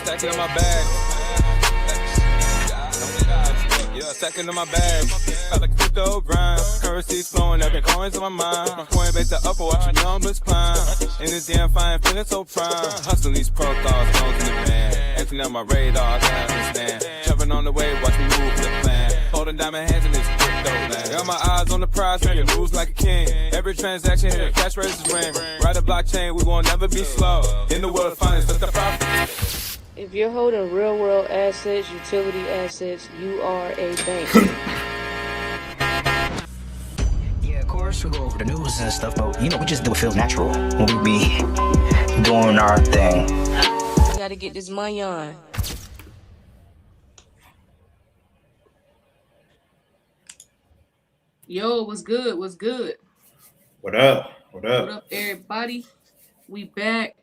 stacking in my bag. Yeah, stacking in my bag. Got a crypto grind. Currency's flowing, every coins on my mind. My Coinbase to upper, watch the numbers climb. In this damn fine, feeling so prime. Hustling these protocols, known to the man. Emptying out my radar, I understand. Jumping on the wave, watch me move the plan. Holding diamond hands in this crypto land. Got my eyes on the prize, making moves like a king. Every transaction here, cash raises ring. Ride a blockchain, we won't never be slow. In the world of finance, that's the profit. If you're holding real world assets, utility assets, you are a bank. Yeah, of course, we go over the news and stuff, but we just do what feels natural when we be doing our thing. You gotta get this money on. Yo, what's good? What's good? What up? What up, everybody? We back.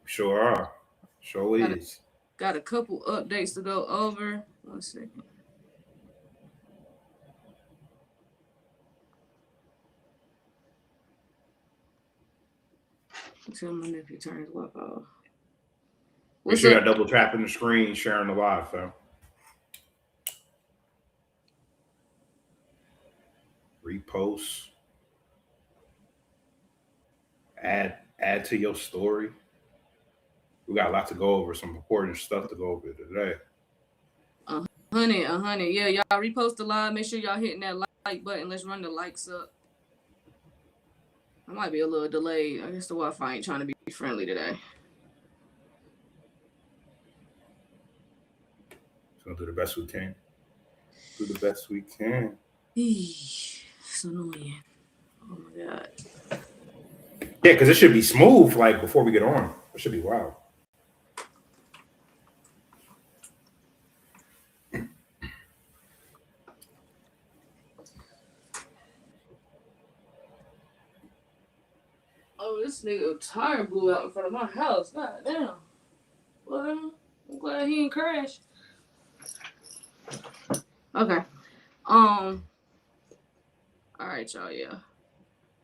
Sure are. Sure is. Got a couple updates to go over. 1 second. Until my nephew turns his Wi-Fi off. Make sure you're double tapping the screen, sharing the live, fam. Repost. Add to your story. We got a lot to go over, some important stuff to go over today. 100. Yeah, y'all repost the live. Make sure y'all hitting that like button. Let's run the likes up. I might be a little delayed. I guess the Wi-Fi ain't trying to be friendly today. So do the best we can. Do the best we can. It's annoying. Oh my God. Yeah, because it should be smooth, like, before we get on. It should be wild. Oh, this nigga tire blew out in front of my house. God damn. Well, I'm glad he didn't crash. Okay. All right, y'all. Yeah.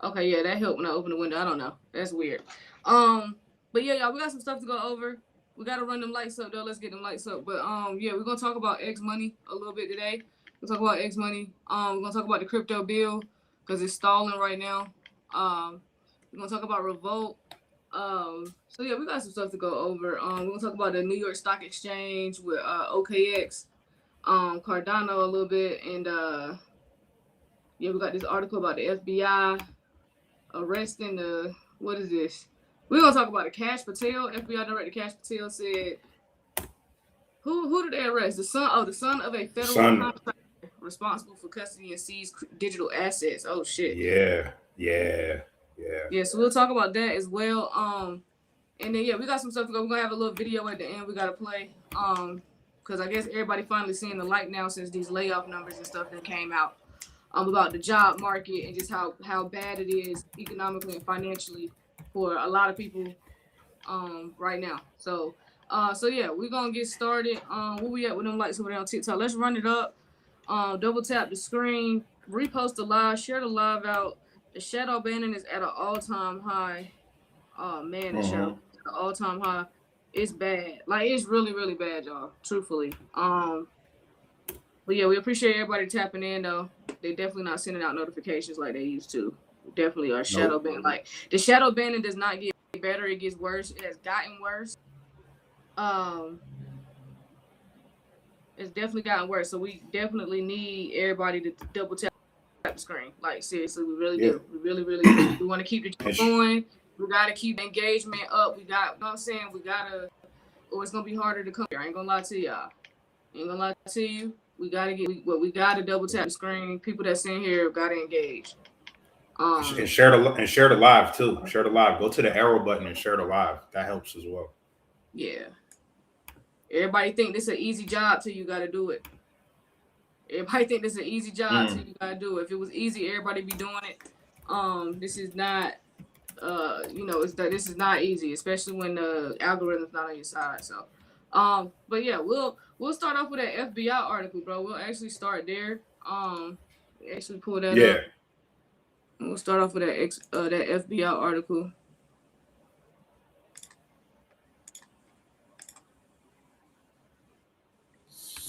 Okay. Yeah, that helped when I opened the window. I don't know. That's weird. But yeah, y'all, we got some stuff to go over. We gotta run them lights up though. Let's get them lights up. But yeah, we're gonna talk about X money a little bit today. We'll talk about X money. We're gonna talk about the crypto bill because it's stalling right now. We're gonna talk about Revolt. So yeah, we got some stuff to go over. We're gonna talk about the New York Stock Exchange with OKX, Cardano a little bit, and yeah, we got this article about the FBI arresting the what is this? We're gonna talk about the Cash Patel. FBI Director Cash Patel said, who did they arrest? The son of a federal contractor responsible for custody and seized digital assets. Oh shit. Yeah, so we'll talk about that as well. And then yeah, we got some stuff to go. We're gonna have a little video at the end we gotta play. Because I guess everybody finally seeing the light now since these layoff numbers and stuff that came out about the job market and just how bad it is economically and financially for a lot of people right now. So yeah, we're gonna get started. Where we at with them lights over there on TikTok? Let's run it up. Double tap the screen, repost the live, share the live out. The shadow banning is at an all-time high. Oh man, the shadow is at an all-time high. It's bad. Like it's really, really bad, y'all. Truthfully. But yeah, we appreciate everybody tapping in though. They definitely not sending out notifications like they used to. Definitely are shadow banning. Like the shadow banning does not get better, it gets worse. It has gotten worse. It's definitely gotten worse. So we definitely need everybody to double tap the screen. Like seriously, we really do. We really do. We want to keep the going. We gotta keep the engagement up. We got, you know what I'm saying? We gotta, or it's gonna be harder to come here. I ain't gonna lie to y'all. Ain't gonna lie to you. We gotta we gotta double tap the screen. People that's in here gotta engage. And share the live too. Share the live. Go to the arrow button and share the live. That helps as well. Yeah. Everybody think this is an easy job till you gotta do it. Everybody think this is an easy job till you gotta do it. If it was easy, everybody be doing it. This is not. This is not easy, especially when the algorithm's not on your side. So, but yeah, we'll start off with that FBI article, bro. We'll actually start there. Actually pull that up. We'll start off with that FBI article.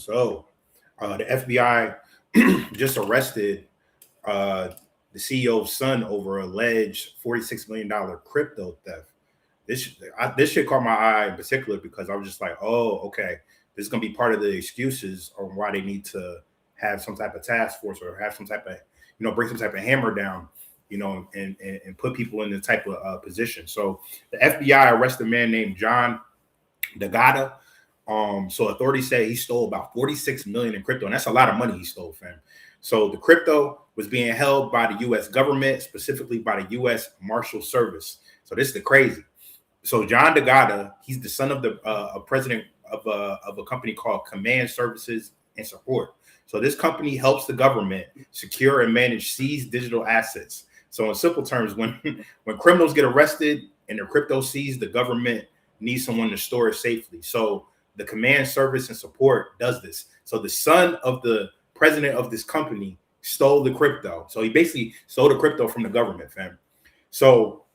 So, the FBI just arrested the CEO's son over alleged $46 million crypto theft. This shit caught my eye in particular because I was just like, oh, okay, this is gonna be part of the excuses on why they need to have some type of task force or have some type of, bring some type of hammer down, and put people in the type of position. So the FBI arrested a man named John DeGata. So authorities say he stole about 46 million in crypto, and that's a lot of money he stole, fam. So the crypto was being held by the U.S. government, specifically by the U.S. Marshal Service. So this is the crazy. So John DeGata, he's the son of the president of a company called Command Services and Support. So this company helps the government secure and manage seized digital assets. So in simple terms, when criminals get arrested and their crypto seized, the government needs someone to store it safely. So the Command Service and Support does this. So the son of the president of this company stole the crypto. So he basically stole the crypto from the government, fam. So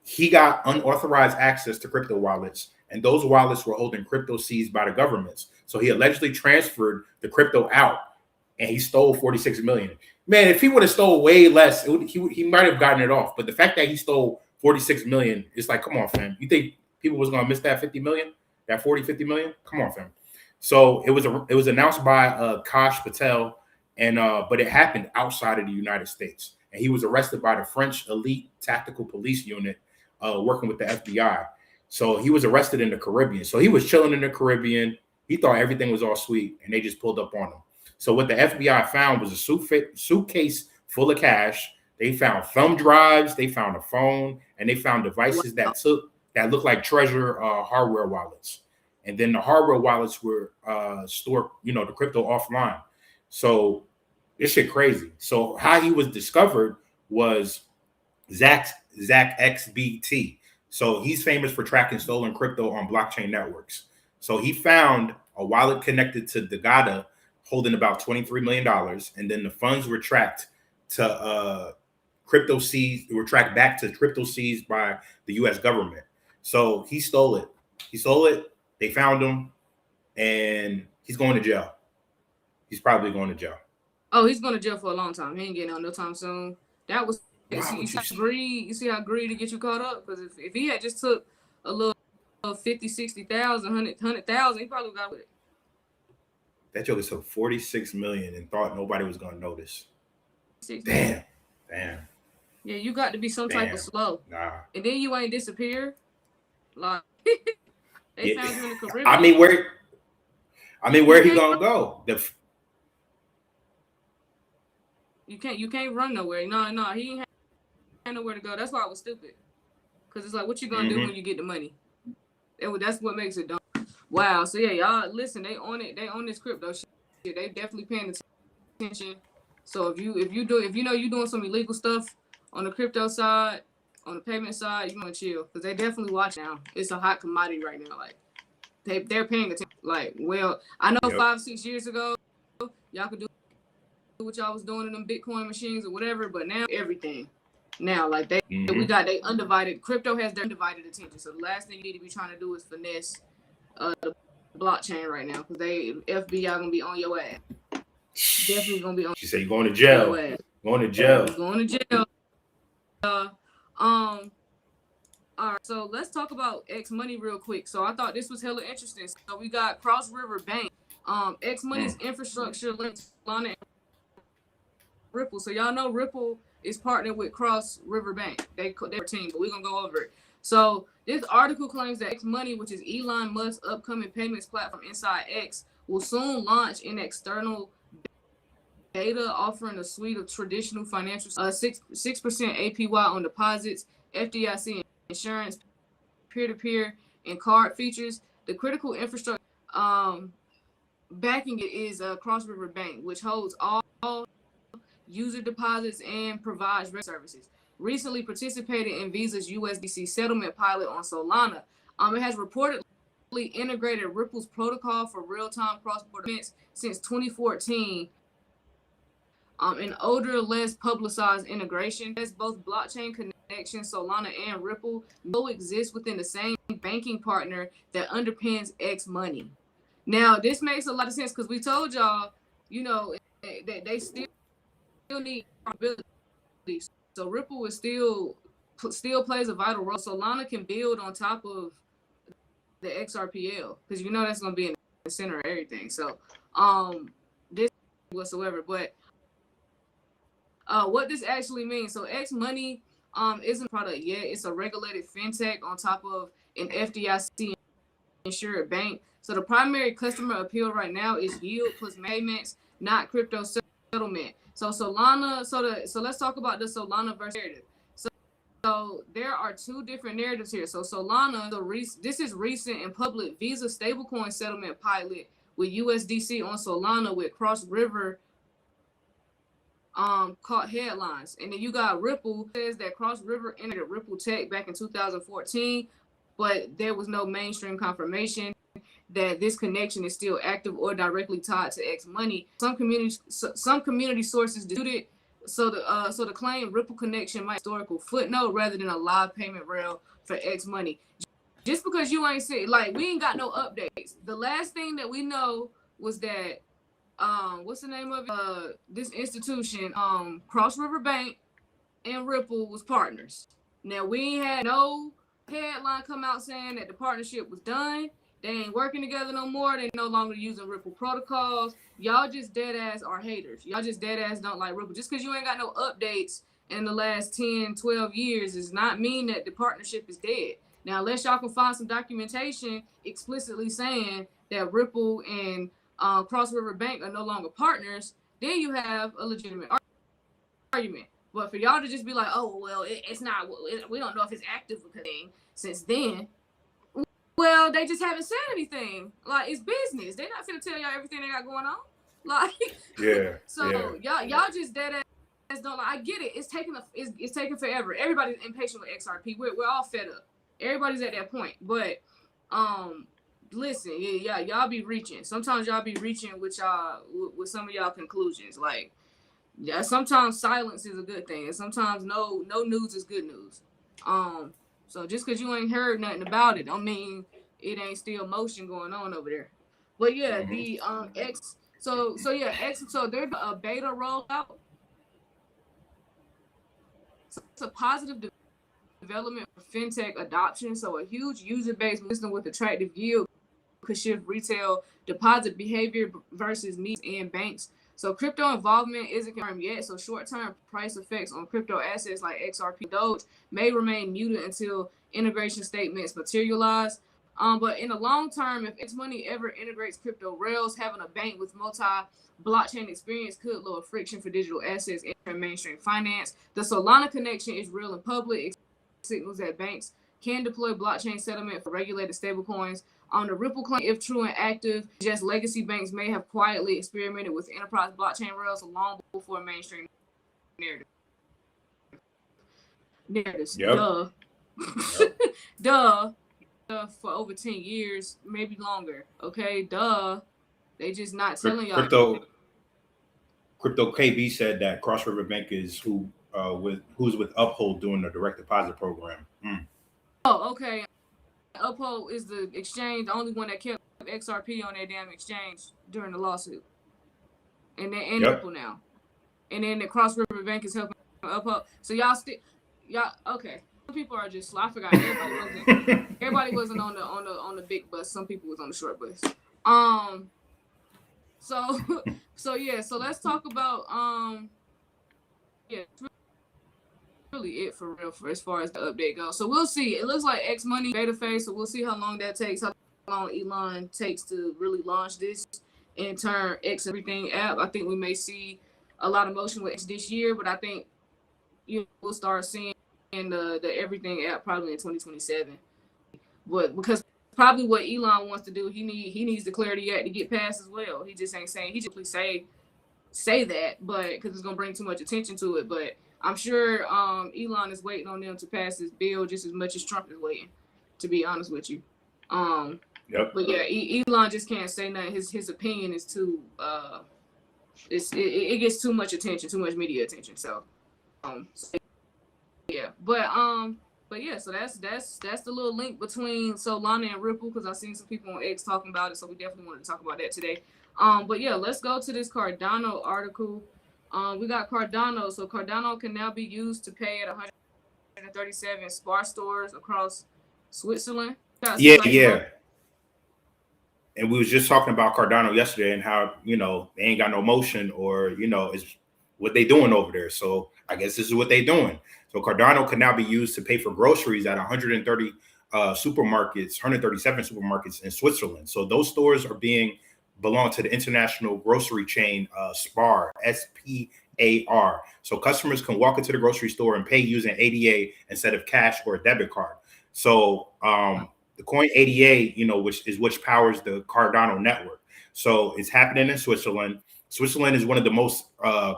he got unauthorized access to crypto wallets, and those wallets were holding crypto seized by the governments. So he allegedly transferred the crypto out, and he stole 46 million. Man, if he would have stole way less, he might have gotten it off. But the fact that he stole 46 million, it's like, come on, fam. You think people was gonna miss that 50 million, that 50 million? Come on, fam. So it was announced by Kash Patel, and but it happened outside of the United States, and he was arrested by the French Elite Tactical Police Unit, working with the FBI. So he was arrested in the Caribbean. So he was chilling in the Caribbean. He thought everything was all sweet, and they just pulled up on him. So what the FBI found was a suitcase full of cash. They found thumb drives, they found a phone, and they found devices that looked like treasure hardware wallets. And then the hardware wallets were stored, the crypto offline. So this shit crazy. So how he was discovered was Zach XBT. So he's famous for tracking stolen crypto on blockchain networks. So he found a wallet connected to DeGata holding about $23 million. And then the funds were tracked to crypto seized, were tracked back to crypto seized by the US government. So he stole it. They found him, and he's going to jail. He's probably going to jail. Oh, he's going to jail for a long time. He ain't getting out no time soon. That was you see how greed to get you caught up? Because if he had just took a little 50, 60,000, 100,000, he probably got with it. That joker took 46 million and thought nobody was going to notice. Damn. Yeah, you got to be some type of slow. Nah. And then you ain't disappear. Like they found you in the Caribbean. I mean, where he gonna go? You can't run nowhere. No, he ain't had nowhere to go. That's why it was stupid. Cause it's like, what you gonna do when you get the money? That's what makes it dumb. Wow. So yeah, y'all listen. They on it. They on this crypto shit. They definitely paying attention. So if you know you're doing some illegal stuff on the crypto side, on the payment side, you want to chill because they definitely watch now. It's a hot commodity right now. Like they're paying attention. Like, well, I know 5-6 years ago, y'all could do what y'all was doing in them Bitcoin machines or whatever, but now everything. Now, like they undivided crypto has their undivided attention. So the last thing you need to be trying to do is finesse the blockchain right now because FBI gonna be on your ass. Definitely gonna be on. She said you're going to jail. Going to jail. Going to jail. All right, so let's talk about X Money real quick. So I thought this was hella interesting. So we got Cross River Bank. X Money's infrastructure links Solana and Ripple. So y'all know Ripple is partnered with Cross River Bank. They're a team, but we're gonna go over it. So this article claims that X Money, which is Elon Musk's upcoming payments platform inside X, will soon launch an external data offering a suite of traditional financial 6% APY on deposits, FDIC insurance, peer-to-peer, and card features. The critical infrastructure backing it is Cross River Bank, which holds all user deposits and provides services. Recently participated in Visa's USDC settlement pilot on Solana. It has reportedly integrated Ripple's protocol for real-time cross-border payments since 2014. An older, less publicized integration as both blockchain connections, Solana and Ripple, exist within the same banking partner that underpins X Money. Now this makes a lot of sense because we told y'all, you know, that they still need ability. So Ripple is still plays a vital role. Solana can build on top of the XRPL because you know that's gonna be in the center of everything. So this whatsoever, but what this actually means. So X Money isn't a product yet. It's a regulated fintech on top of an FDIC insured bank. So the primary customer appeal right now is yield plus payments, not crypto settlement. So Solana, so let's talk about the Solana versus narrative. So there are two different narratives here. So Solana, this is recent and public Visa stablecoin settlement pilot with USDC on Solana with Cross River caught headlines. And then you got Ripple says that Cross River entered Ripple Tech back in 2014, but there was no mainstream confirmation that this connection is still active or directly tied to X Money. Some community sources disputed. So the claim Ripple connection might historical footnote rather than a live payment rail for X Money. Just because you ain't see, like, we ain't got no updates. The last thing that we know was that what's the name of it? This institution, Cross River Bank and Ripple was partners. Now we ain't had no headline come out saying that the partnership was done. They ain't working together no more. They no longer using Ripple protocols. Y'all just dead ass are haters. Y'all just dead ass don't like Ripple. Just because you ain't got no updates in the last 10, 12 years does not mean that the partnership is dead. Now, unless y'all can find some documentation explicitly saying that Ripple and Cross River Bank are no longer partners, then you have a legitimate argument. But for y'all to just be like, oh, well, it's not, we don't know if it's active because since then, well, they just haven't said anything. Like, it's business. They're not finna tell y'all everything they got going on. Like, yeah. So yeah. y'all just dead ass don't like. I get it. It's taking forever. Everybody's impatient with XRP. We're all fed up. Everybody's at that point. But listen, yeah, y'all be reaching. Sometimes y'all be reaching with some of y'all conclusions. Like, yeah, sometimes silence is a good thing, and sometimes no news is good news. So just because you ain't heard nothing about it, don't mean it ain't still motion going on over there. But yeah, the X. So they're a beta rollout. So it's a positive development for fintech adoption. So a huge user base system with attractive yield could shift retail deposit behavior versus needs and banks. So crypto involvement isn't confirmed yet. So short-term price effects on crypto assets like XRP, Doge may remain muted until integration statements materialize. But in the long term, if X Money ever integrates crypto rails, having a bank with multi-blockchain experience could lower friction for digital assets and mainstream finance. The Solana connection is real and public. It signals that banks can deploy blockchain settlement for regulated stablecoins. On the Ripple claim, if true and active, just legacy banks may have quietly experimented with enterprise blockchain rails long before mainstream narratives. Yep. Duh. For over 10 years, maybe longer. Okay, duh. They just not telling y'all. Crypto KB said that Cross River Bank is who's with Uphold doing the direct deposit program. Oh, okay. Uphold is the exchange, the only one that kept XRP on their damn exchange during the lawsuit. And then Ripple now. And then the Cross River Bank is helping Uphold. So y'all okay. Some people are just slow. I forgot everybody wasn't on the big bus. Some people was on the short bus. So yeah, so let's talk about really it for real for as far as the update goes. So we'll see. It looks like X Money beta phase, so we'll see how long that takes, how long Elon takes to really launch this and turn X Everything app. I think we may see a lot of motion with X this year, but I think we'll start seeing the Everything app probably in 2027. But because probably what Elon wants to do, he needs the Clarity Act to get passed as well. He just ain't saying, he just say that, but because it's gonna bring too much attention to it. But I'm sure Elon is waiting on them to pass this bill just as much as Trump is waiting, to be honest with you. Yep. But yeah, Elon just can't say nothing. His opinion is too it gets too much attention, too much media attention. So yeah. But But yeah, so that's the little link between Solana and Ripple, because I've seen some people on X talking about it, so we definitely wanted to talk about that today. But yeah, let's go to this Cardano article. We got Cardano. So Cardano can now be used to pay at 137 SPAR stores across Switzerland. Yeah. And we was just talking about Cardano yesterday and how, they ain't got no motion, or, is what they doing over there. So I guess this is what they doing. So Cardano can now be used to pay for groceries at 137 supermarkets in Switzerland. So those stores belong to the international grocery chain SPAR, SPAR. So customers can walk into the grocery store and pay using ADA instead of cash or a debit card. So the coin ADA, which powers the Cardano network. So it's happening in Switzerland. Switzerland is one of the most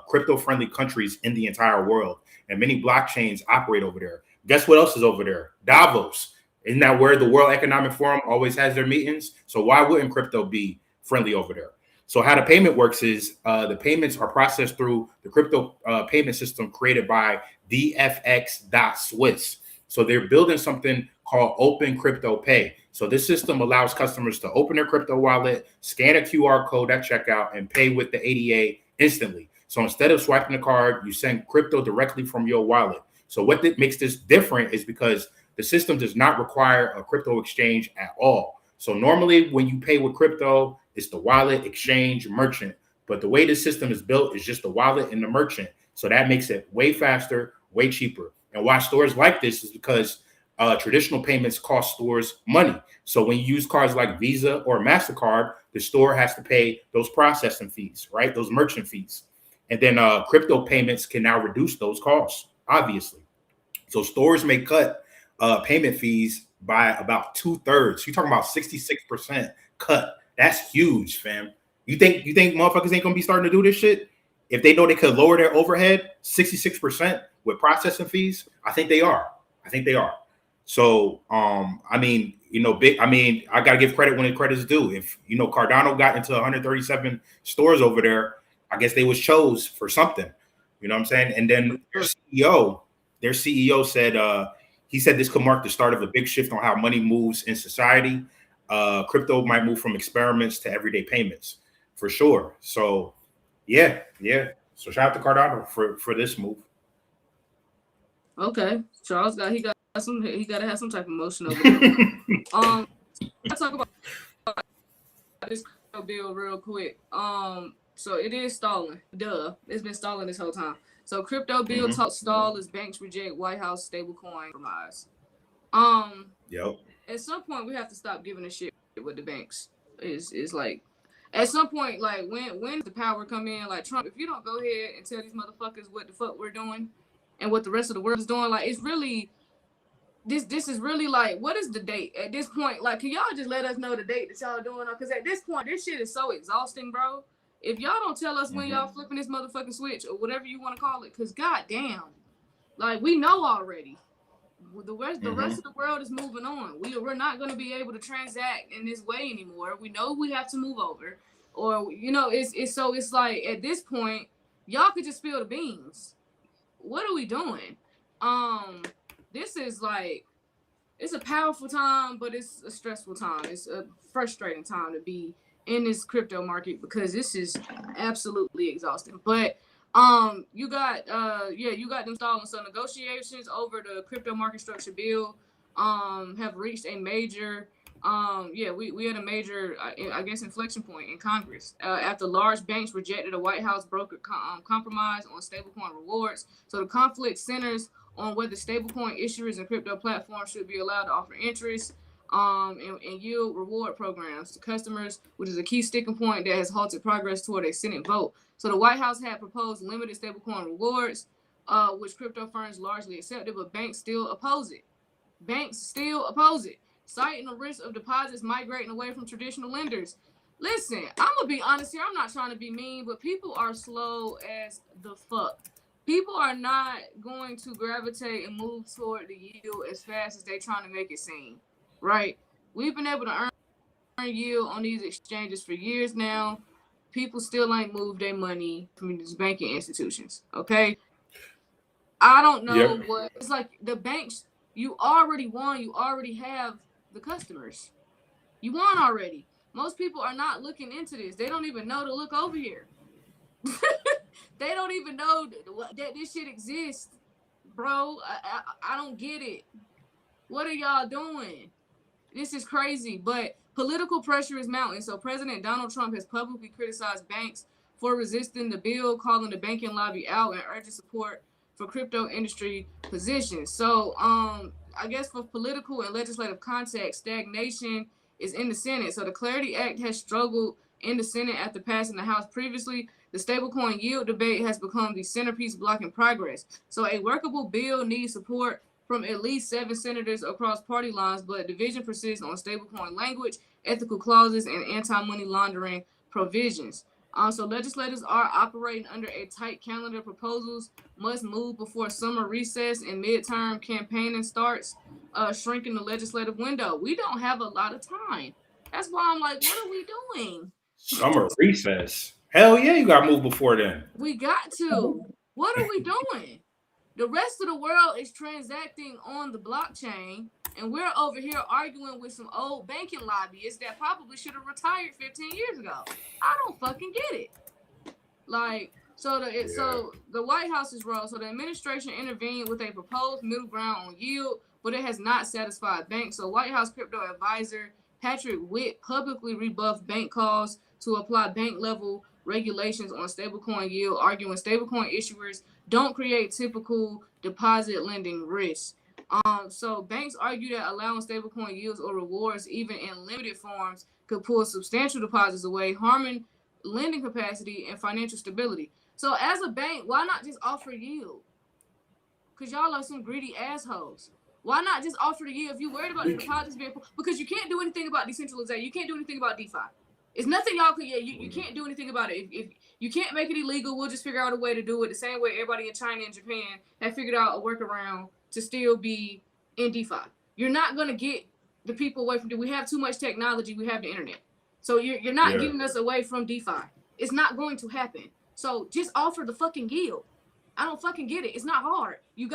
crypto-friendly countries in the entire world, and many blockchains operate over there. Guess what else is over there? Davos. Isn't that where the World Economic Forum always has their meetings? So why wouldn't crypto be friendly over there? So how the payment works is the payments are processed through the crypto payment system created by DFX.Swiss. So they're building something called Open Crypto Pay. So this system allows customers to open their crypto wallet, scan a QR code at checkout, and pay with the ADA instantly. So instead of swiping the card, you send crypto directly from your wallet. So what makes this different is because the system does not require a crypto exchange at all. So normally when you pay with crypto, it's the wallet, exchange, merchant. But the way the system is built is just the wallet and the merchant. So that makes it way faster, way cheaper. And why stores like this is because traditional payments cost stores money. So when you use cards like Visa or MasterCard, the store has to pay those processing fees, right? Those merchant fees. And then crypto payments can now reduce those costs, obviously. So stores may cut payment fees by about 2/3. You're talking about 66% cut. That's huge, fam. You think motherfuckers ain't gonna be starting to do this shit? If they know they could lower their overhead 66% with processing fees, I think they are. So, I gotta give credit when credit is due. If Cardano got into 137 stores over there, I guess they was chose for something. You know what I'm saying? And then their CEO said he said this could mark the start of a big shift on how money moves in society. Crypto might move from experiments to everyday payments for sure. So, yeah. So shout out to Cardano for this move. Okay, Charles got to have some type of motion over there. I talk about this bill real quick. So it is stalling. Duh, it's been stalling this whole time. So crypto bill talk stall as banks reject White House stablecoin compromise. Yep. At some point we have to stop giving a shit with the banks. Is like, at some point, like when the power come in, like Trump, if you don't go ahead and tell these motherfuckers what the fuck we're doing and what the rest of the world is doing, like it's really this is really like, what is the date at this point? Like, can y'all just let us know the date that y'all are doing? Because at this point, this shit is so exhausting, bro. If y'all don't tell us when y'all flipping this motherfucking switch or whatever you want to call it, because goddamn, like we know already. The rest of the world is moving on. We're not going to be able to transact in this way anymore. We know we have to move over, or it's like at this point, y'all could just spill the beans. What are we doing? This is like, it's a powerful time, but it's a stressful time. It's a frustrating time to be in this crypto market because this is absolutely exhausting. But you got them stalling. So negotiations over the crypto market structure bill have reached a major we had a major I guess inflection point in Congress after large banks rejected a White House brokered compromise on stablecoin rewards. So the conflict centers on whether stablecoin issuers and crypto platforms should be allowed to offer interest and yield reward programs to customers, which is a key sticking point that has halted progress toward a Senate vote. So the White House had proposed limited stablecoin rewards, which crypto firms largely accepted, but banks still oppose it. Citing the risk of deposits migrating away from traditional lenders. Listen, I'm going to be honest here. I'm not trying to be mean, but people are slow as the fuck. People are not going to gravitate and move toward the yield as fast as they're trying to make it seem, right? We've been able to earn yield on these exchanges for years now. People still ain't moved their money from these banking institutions, okay? I don't know what it's like. The banks You already won. You already have the customers. You won already. Most people are not looking into this. They don't even know to look over here. They don't even know that this shit exists, bro. I don't get it. What are y'all doing? This is crazy. But political pressure is mounting. So President Donald Trump has publicly criticized banks for resisting the bill, calling the banking lobby out, and urging support for crypto industry positions. So I guess for political and legislative context, stagnation is in the Senate. So the Clarity Act has struggled in the Senate after passing the House previously. The stablecoin yield debate has become the centerpiece blocking progress. So a workable bill needs support from at least 7 senators across party lines, but division persists on stablecoin language, ethical clauses, and anti-money laundering provisions. So legislators are operating under a tight calendar. Proposals must move before summer recess and midterm campaigning starts, shrinking the legislative window. We don't have a lot of time. That's why I'm like, what are we doing? Summer recess. Hell yeah, you gotta move before then. We got to. What are we doing? The rest of the world is transacting on the blockchain, and we're over here arguing with some old banking lobbyists that probably should have retired 15 years ago. I don't fucking get it. Like, so the White House's role. So the administration intervened with a proposed middle ground on yield, but it has not satisfied banks. So White House crypto advisor Patrick Witt publicly rebuffed bank calls to apply bank level regulations on stablecoin yield, arguing stablecoin issuers don't create typical deposit lending risks. So banks argue that allowing stablecoin yields or rewards, even in limited forms, could pull substantial deposits away, harming lending capacity and financial stability. So as a bank, why not just offer yield? Because y'all are some greedy assholes. Why not just offer the yield if you're worried about the deposits being pulled? Because you can't do anything about decentralization. You can't do anything about DeFi. It's nothing y'all could. You can't do anything about it. If you can't make it illegal, we'll just figure out a way to do it the same way everybody in China and Japan have figured out a workaround to still be in DeFi. You're not gonna get the people away from it. We have too much technology. We have the internet, so you're not getting us away from DeFi. It's not going to happen. So just offer the fucking yield. I don't fucking get it. It's not hard. You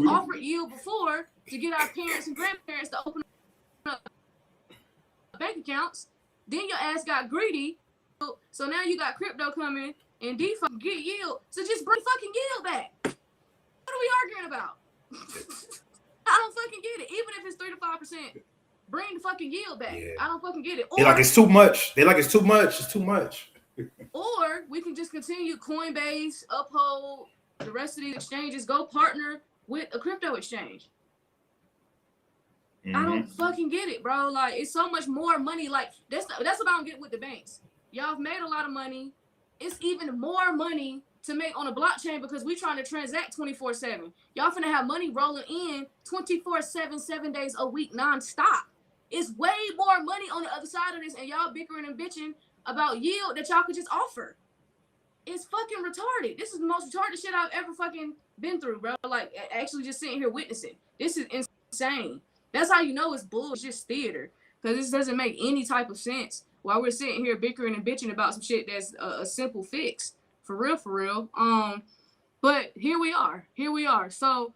offered yield before to get our parents and grandparents to open up bank accounts. Then your ass got greedy. So now you got crypto coming and DeFi get yield. So just bring fucking yield back. What are we arguing about? I don't fucking get it. Even if it's 3 to 5%, bring the fucking yield back. Yeah. I don't fucking get it. They like it's too much. It's too much. Or we can just continue Coinbase, Uphold, the rest of these exchanges, go partner with a crypto exchange. I don't fucking get it, bro. Like, it's so much more money. Like, that's what I don't get with the banks. Y'all have made a lot of money. It's even more money to make on a blockchain because we trying to transact 24/7. Y'all finna have money rolling in 24/7, 7 days a week, nonstop. It's way more money on the other side of this, and y'all bickering and bitching about yield that y'all could just offer. It's fucking retarded. This is the most retarded shit I've ever fucking been through, bro. Like, actually just sitting here witnessing. This is insane. That's how you know it's bull. It's just theater. Because this doesn't make any type of sense while we're sitting here bickering and bitching about some shit that's a simple fix. For real. But here we are. So,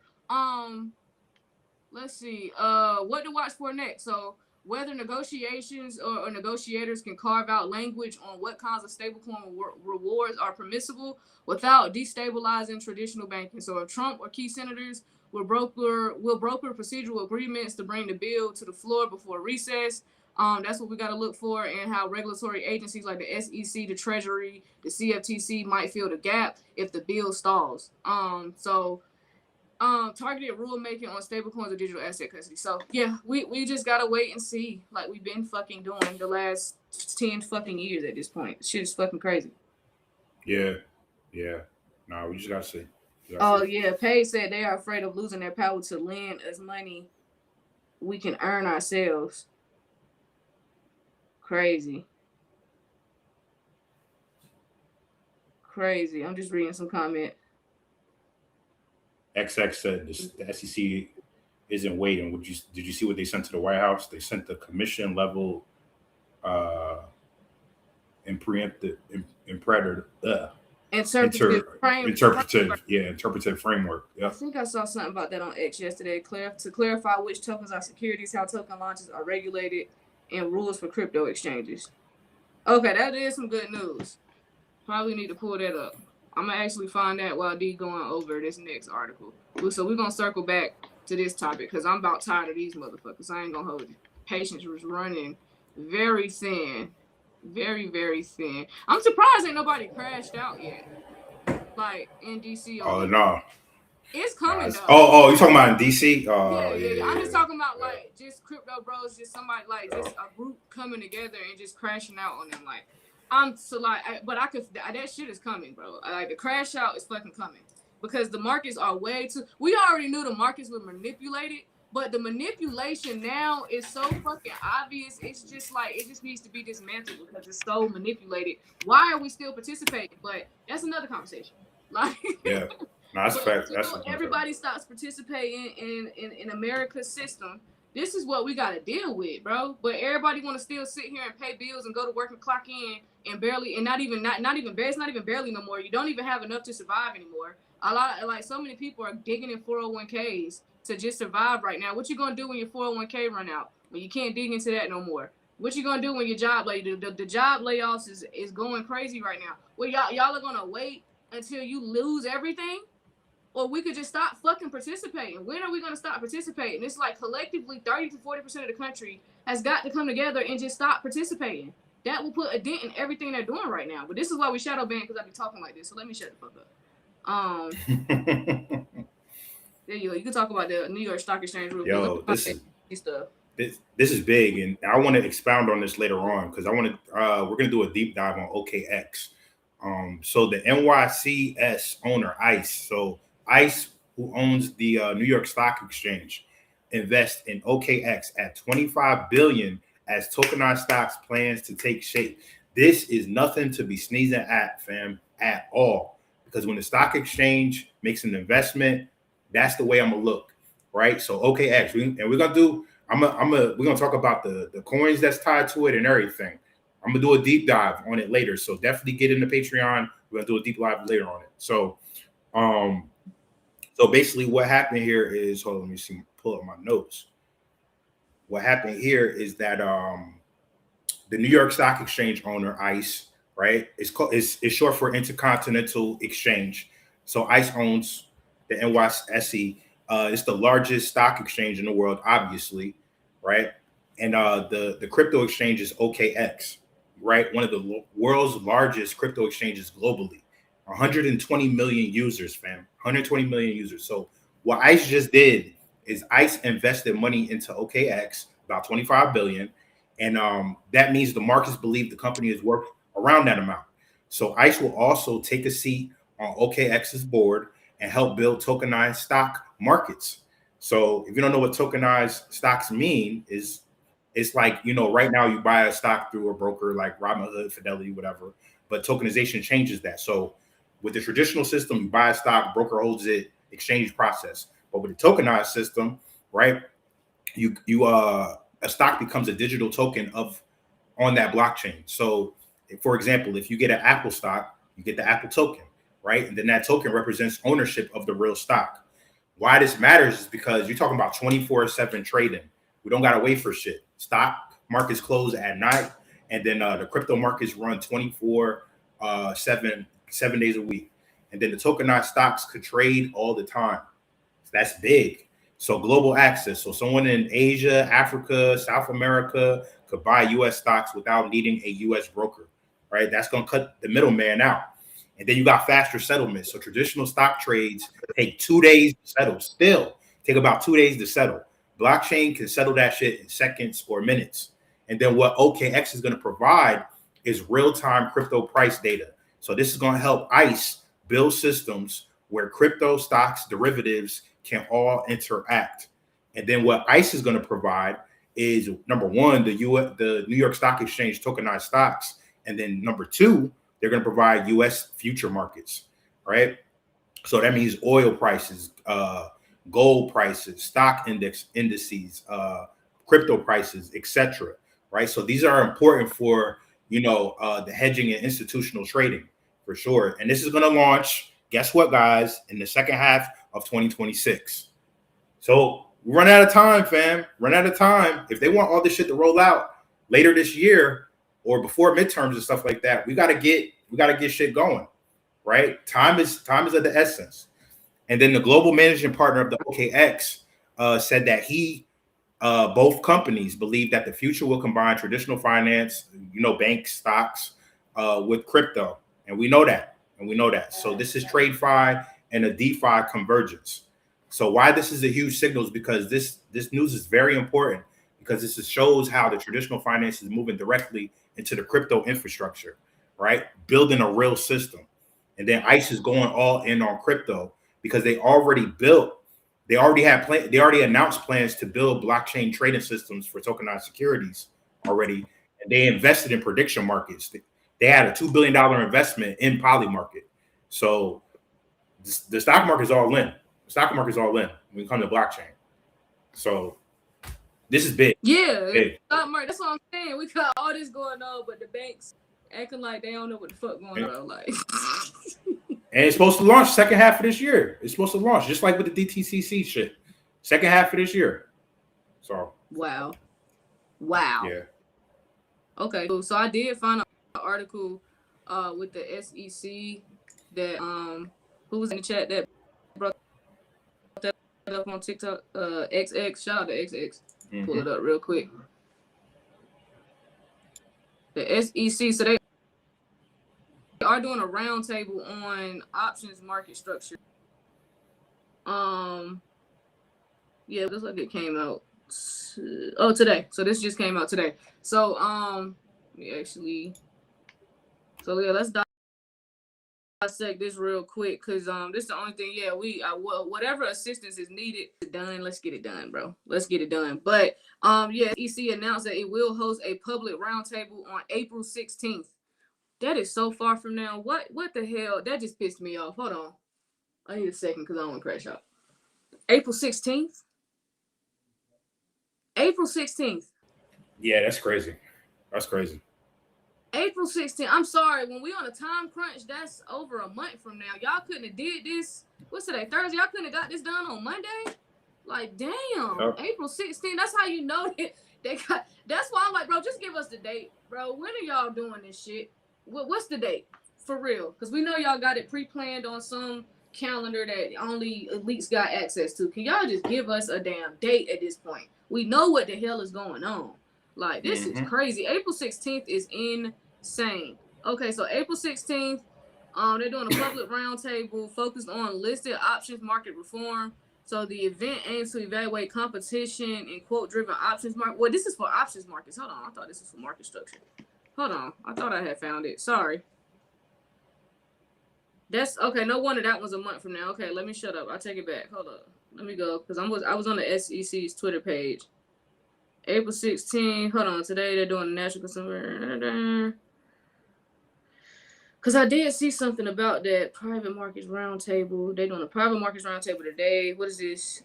let's see. What to watch for next. So, whether negotiations or negotiators can carve out language on what kinds of stablecoin rewards are permissible without destabilizing traditional banking. So if Trump or key senators will broker procedural agreements to bring the bill to the floor before recess, that's what we got to look for, and how regulatory agencies like the SEC, the Treasury, the CFTC might fill the gap if the bill stalls. Targeted rulemaking on stablecoins or digital asset custody. So yeah, we just gotta wait and see, like we've been fucking doing the last 10 fucking years at this point. Shit is fucking crazy. Yeah. No, we just gotta see. Yeah, Page said they are afraid of losing their power to lend us money we can earn ourselves. Crazy. I'm just reading some comment. XX said the SEC isn't waiting. Did you see what they sent to the White House? They sent the commission level imperative interpretive interpretive framework. Yeah. I think I saw something about that on X yesterday. To clarify which tokens are securities, how token launches are regulated, and rules for crypto exchanges. Okay, that is some good news. Probably need to pull that up. I'm gonna actually find that while D going over this next article. So we're gonna circle back to this topic because I'm about tired of these motherfuckers. I ain't gonna hold you. Patience was running very thin. Very, very thin. I'm surprised ain't nobody crashed out yet. Like in DC. Oh no. It's coming though. Oh, you talking about in DC? Yeah. I'm just talking about like just crypto bros, just somebody like just a group coming together and just crashing out on them. Like that shit is coming, bro. Like the crash out is fucking coming because the markets are way too. We already knew the markets were manipulated, but the manipulation now is so fucking obvious. It's just like it just needs to be dismantled because it's so manipulated. Why are we still participating? But that's another conversation. Like yeah. No, that's fact. Everybody stops participating in America's system. This is what we got to deal with, bro. But everybody want to still sit here and pay bills and go to work and clock in and barely, and not even barely no more. You don't even have enough to survive anymore. So many people are digging in 401ks to just survive right now. What you gonna do when your 401k run out? When you can't dig into that no more? What you gonna do when your job the job layoffs is going crazy right now? Well, y'all are gonna wait until you lose everything? Or we could just stop fucking participating. When are we going to stop participating? It's like collectively 30 to 40% of the country has got to come together and just stop participating. That will put a dent in everything they're doing right now. But this is why we shadow ban because I be talking like this. So let me shut the fuck up. There you go. You can talk about the New York Stock Exchange real quick. This is big, and I want to expound on this later on because we're gonna do a deep dive on OKX. So the NYSE owner ICE. So ICE, who owns the New York Stock Exchange, invests in OKX at $25 billion as tokenized stocks plans to take shape. This is nothing to be sneezing at, fam, at all. Because when the stock exchange makes an investment, that's the way I'm gonna look, right? So OKX, we're gonna talk about the coins that's tied to it and everything. I'm gonna do a deep dive on it later, so definitely get into Patreon. We're gonna do a deep dive later on it. So basically what happened here is, hold on, let me see, pull up my notes. What happened here is that the New York Stock Exchange owner, ICE, right? It's short for Intercontinental Exchange. So ICE owns the NYSE. It's the largest stock exchange in the world, obviously, right? And the crypto exchange is OKX, right? One of the world's largest crypto exchanges globally. 120 million users, fam. 120 million users. So what ICE just did is ICE invested money into OKX, about 25 billion. And that means the markets believe the company is worth around that amount. So ICE will also take a seat on OKX's board and help build tokenized stock markets. So if you don't know what tokenized stocks mean, it's like, right now you buy a stock through a broker like Robinhood, Fidelity, whatever, but tokenization changes that. So with the traditional system, you buy a stock, broker holds it, exchange process. But with the tokenized system, right, a stock becomes a digital token on that blockchain. So for example, if you get an Apple stock, you get the Apple token, right? And then that token represents ownership of the real stock. Why this matters is because you're talking about 24/7 trading. We don't got to wait for shit. Stock markets close at night, and then the crypto markets run 24/7, 7 days a week. And then the tokenized stocks could trade all the time. So that's big. So global access. So someone in Asia, Africa, South America could buy U.S. stocks without needing a U.S. broker, right? That's going to cut the middleman out. And then you got faster settlements. So traditional stock trades take 2 days to settle. Still take about 2 days to settle. Blockchain can settle that shit in seconds or minutes. And then what OKX is going to provide is real-time crypto price data. So this is going to help ICE build systems where crypto stocks, derivatives can all interact. And then what ICE is going to provide is, number one, the New York Stock Exchange tokenized stocks. And then number two, they're going to provide U.S. future markets, right? So that means oil prices, gold prices, stock indices, crypto prices, etc. Right? So these are important for, the hedging and institutional trading. for sure. And this is going to launch, guess what, guys, in the second half of 2026. So we run out of time, fam. Run out of time. If they want all this shit to roll out later this year or before midterms and stuff like that, we gotta get shit going, right? Time is of the essence. And then the global managing partner of the OKX said that both companies believe that the future will combine traditional finance, banks, stocks, with crypto. And we know that. So this is TradeFi and a DeFi convergence. So why this is a huge signal is because this news is very important, because this shows how the traditional finance is moving directly into the crypto infrastructure, right? Building a real system. And then ICE is going all in on crypto because they already announced plans to build blockchain trading systems for tokenized securities already. And they invested in prediction markets. They had a $2 billion investment in Polymarket. So the stock market is all in. The stock market is all in when it comes to blockchain. So this is big. Yeah, big. Stock market. That's what I'm saying. We got all this going on, but the banks acting like they don't know what the fuck going on. Like, and it's supposed to launch second half of this year. It's supposed to launch just like with the DTCC shit. Second half of this year. So wow. Yeah. Okay, so I did find an article with the SEC that who was in the chat that brought that up on TikTok. XX, shout out to XX. Pull it up real quick. The SEC, so they are doing a roundtable on options market structure. Yeah, it looks like it came out today. So this just came out today. So let's dissect this real quick, because this is the only thing. Yeah, whatever assistance is needed done, let's get it done, bro. Let's get it done. But EC announced that it will host a public roundtable on April 16th. That is so far from now. What the hell? That just pissed me off. Hold on, I need a second because I don't want to crash out. April 16th. April 16th. Yeah, that's crazy. April 16th. I'm sorry. When we on a time crunch, that's over a month from now. Y'all couldn't have did this. What's today? Thursday. Y'all couldn't have got this done on Monday. Like, damn. Oh. April 16th. That's how you know that they got. That's why I'm like, bro, just give us the date, bro. When are y'all doing this shit? What's the date? For real. Because we know y'all got it pre-planned on some calendar that only elites got access to. Can y'all just give us a damn date at this point? We know what the hell is going on. Like, this is crazy. April 16th is insane. Okay, so April 16th, they're doing a public roundtable focused on listed options market reform. So the event aims to evaluate competition in quote-driven options market. Well, this is for options markets. Hold on. I thought this was for market structure. Hold on. I thought I had found it. Sorry. That's okay. No wonder that was a month from now. Okay, let me shut up. I take it back. Hold up. Let me go, because I was on the SEC's Twitter page. April 16th. Hold on. Today they're doing the national consumer. Because I did see something about that private markets roundtable. They're doing a private markets roundtable today. What is this?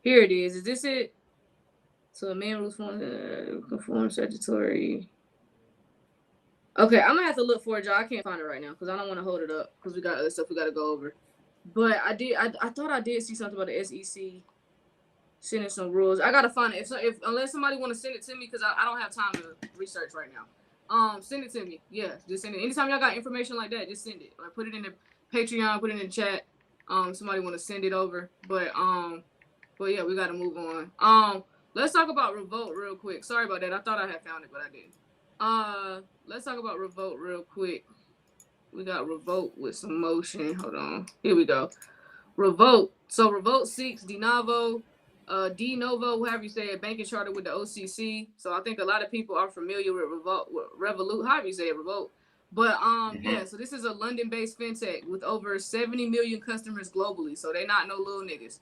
Here it is. Is this it? So a man rules conform statutory. Okay, I'm gonna have to look for it, y'all. I can't find it right now because I don't want to hold it up because we got other stuff we got to go over. But I thought I did see something about the SEC sending some rules. I gotta find it. If unless somebody want to send it to me, because I don't have time to research right now. Send it to me. Yeah, just send it. Anytime y'all got information like that, just send it. Like, put it in the Patreon, put it in the chat. Somebody want to send it over. But yeah, we gotta move on. Let's talk about Revolt real quick. Sorry about that. I thought I had found it, but I didn't. Let's talk about Revolt real quick. We got Revolt with some motion. Hold on. Here we go. Revolt. So Revolt seeks de novo, however you say it, banking charter with the OCC. So I think a lot of people are familiar with Revolt, however you say it, Revolt. But yeah, so this is a London-based fintech with over 70 million customers globally. So they're not no little niggas.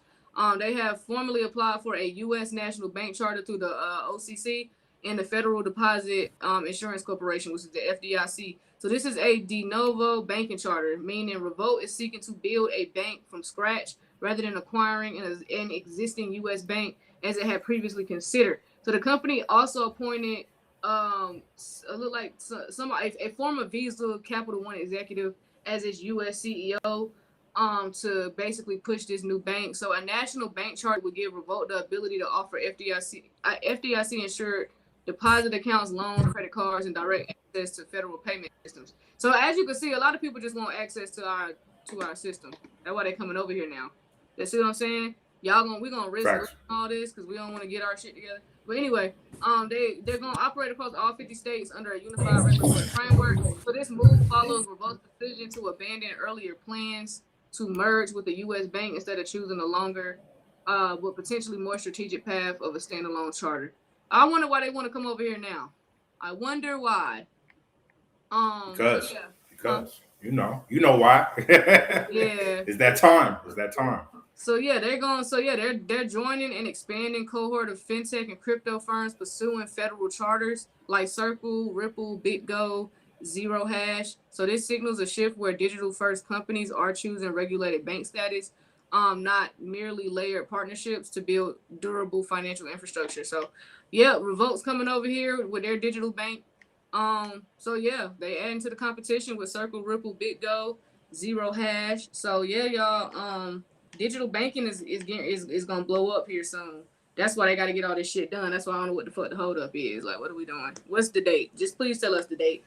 They have formally applied for a U.S. national bank charter through the OCC and the Federal Deposit Insurance Corporation, which is the FDIC. So this is a de novo banking charter, meaning Revolt is seeking to build a bank from scratch rather than acquiring an existing U.S. bank as it had previously considered. So the company also appointed a former Visa Capital One executive as its U.S. CEO to basically push this new bank. So a national bank chart would give Revolt the ability to offer FDIC insured deposit accounts, loans, credit cards, and direct access to federal payment systems. So as you can see, a lot of people just want access to our system. That's why they're coming over here now. You see what I'm saying? We're gonna risk all this because we don't want to get our shit together. But anyway, they're gonna operate across all 50 states under a unified regulatory framework. So this move follows Revolt's decision to abandon earlier plans to merge with the U.S. bank instead of choosing a longer, but potentially more strategic path of a standalone charter. I wonder why they want to come over here now. I wonder why. Because you know why. Yeah. It's that time. They're joining an expanding cohort of fintech and crypto firms pursuing federal charters like Circle, Ripple, BitGo, Zero Hash. So this signals a shift where digital first companies are choosing regulated bank status, not merely layered partnerships to build durable financial infrastructure. So yeah, Revolt's coming over here with their digital bank. They add into the competition with Circle, Ripple, BitGo, Zero Hash. So yeah, y'all, digital banking is gonna blow up here soon. That's why they got to get all this shit done. That's why I don't know what the fuck the hold up is. Like, what are we doing? What's the date? Just please tell us the date.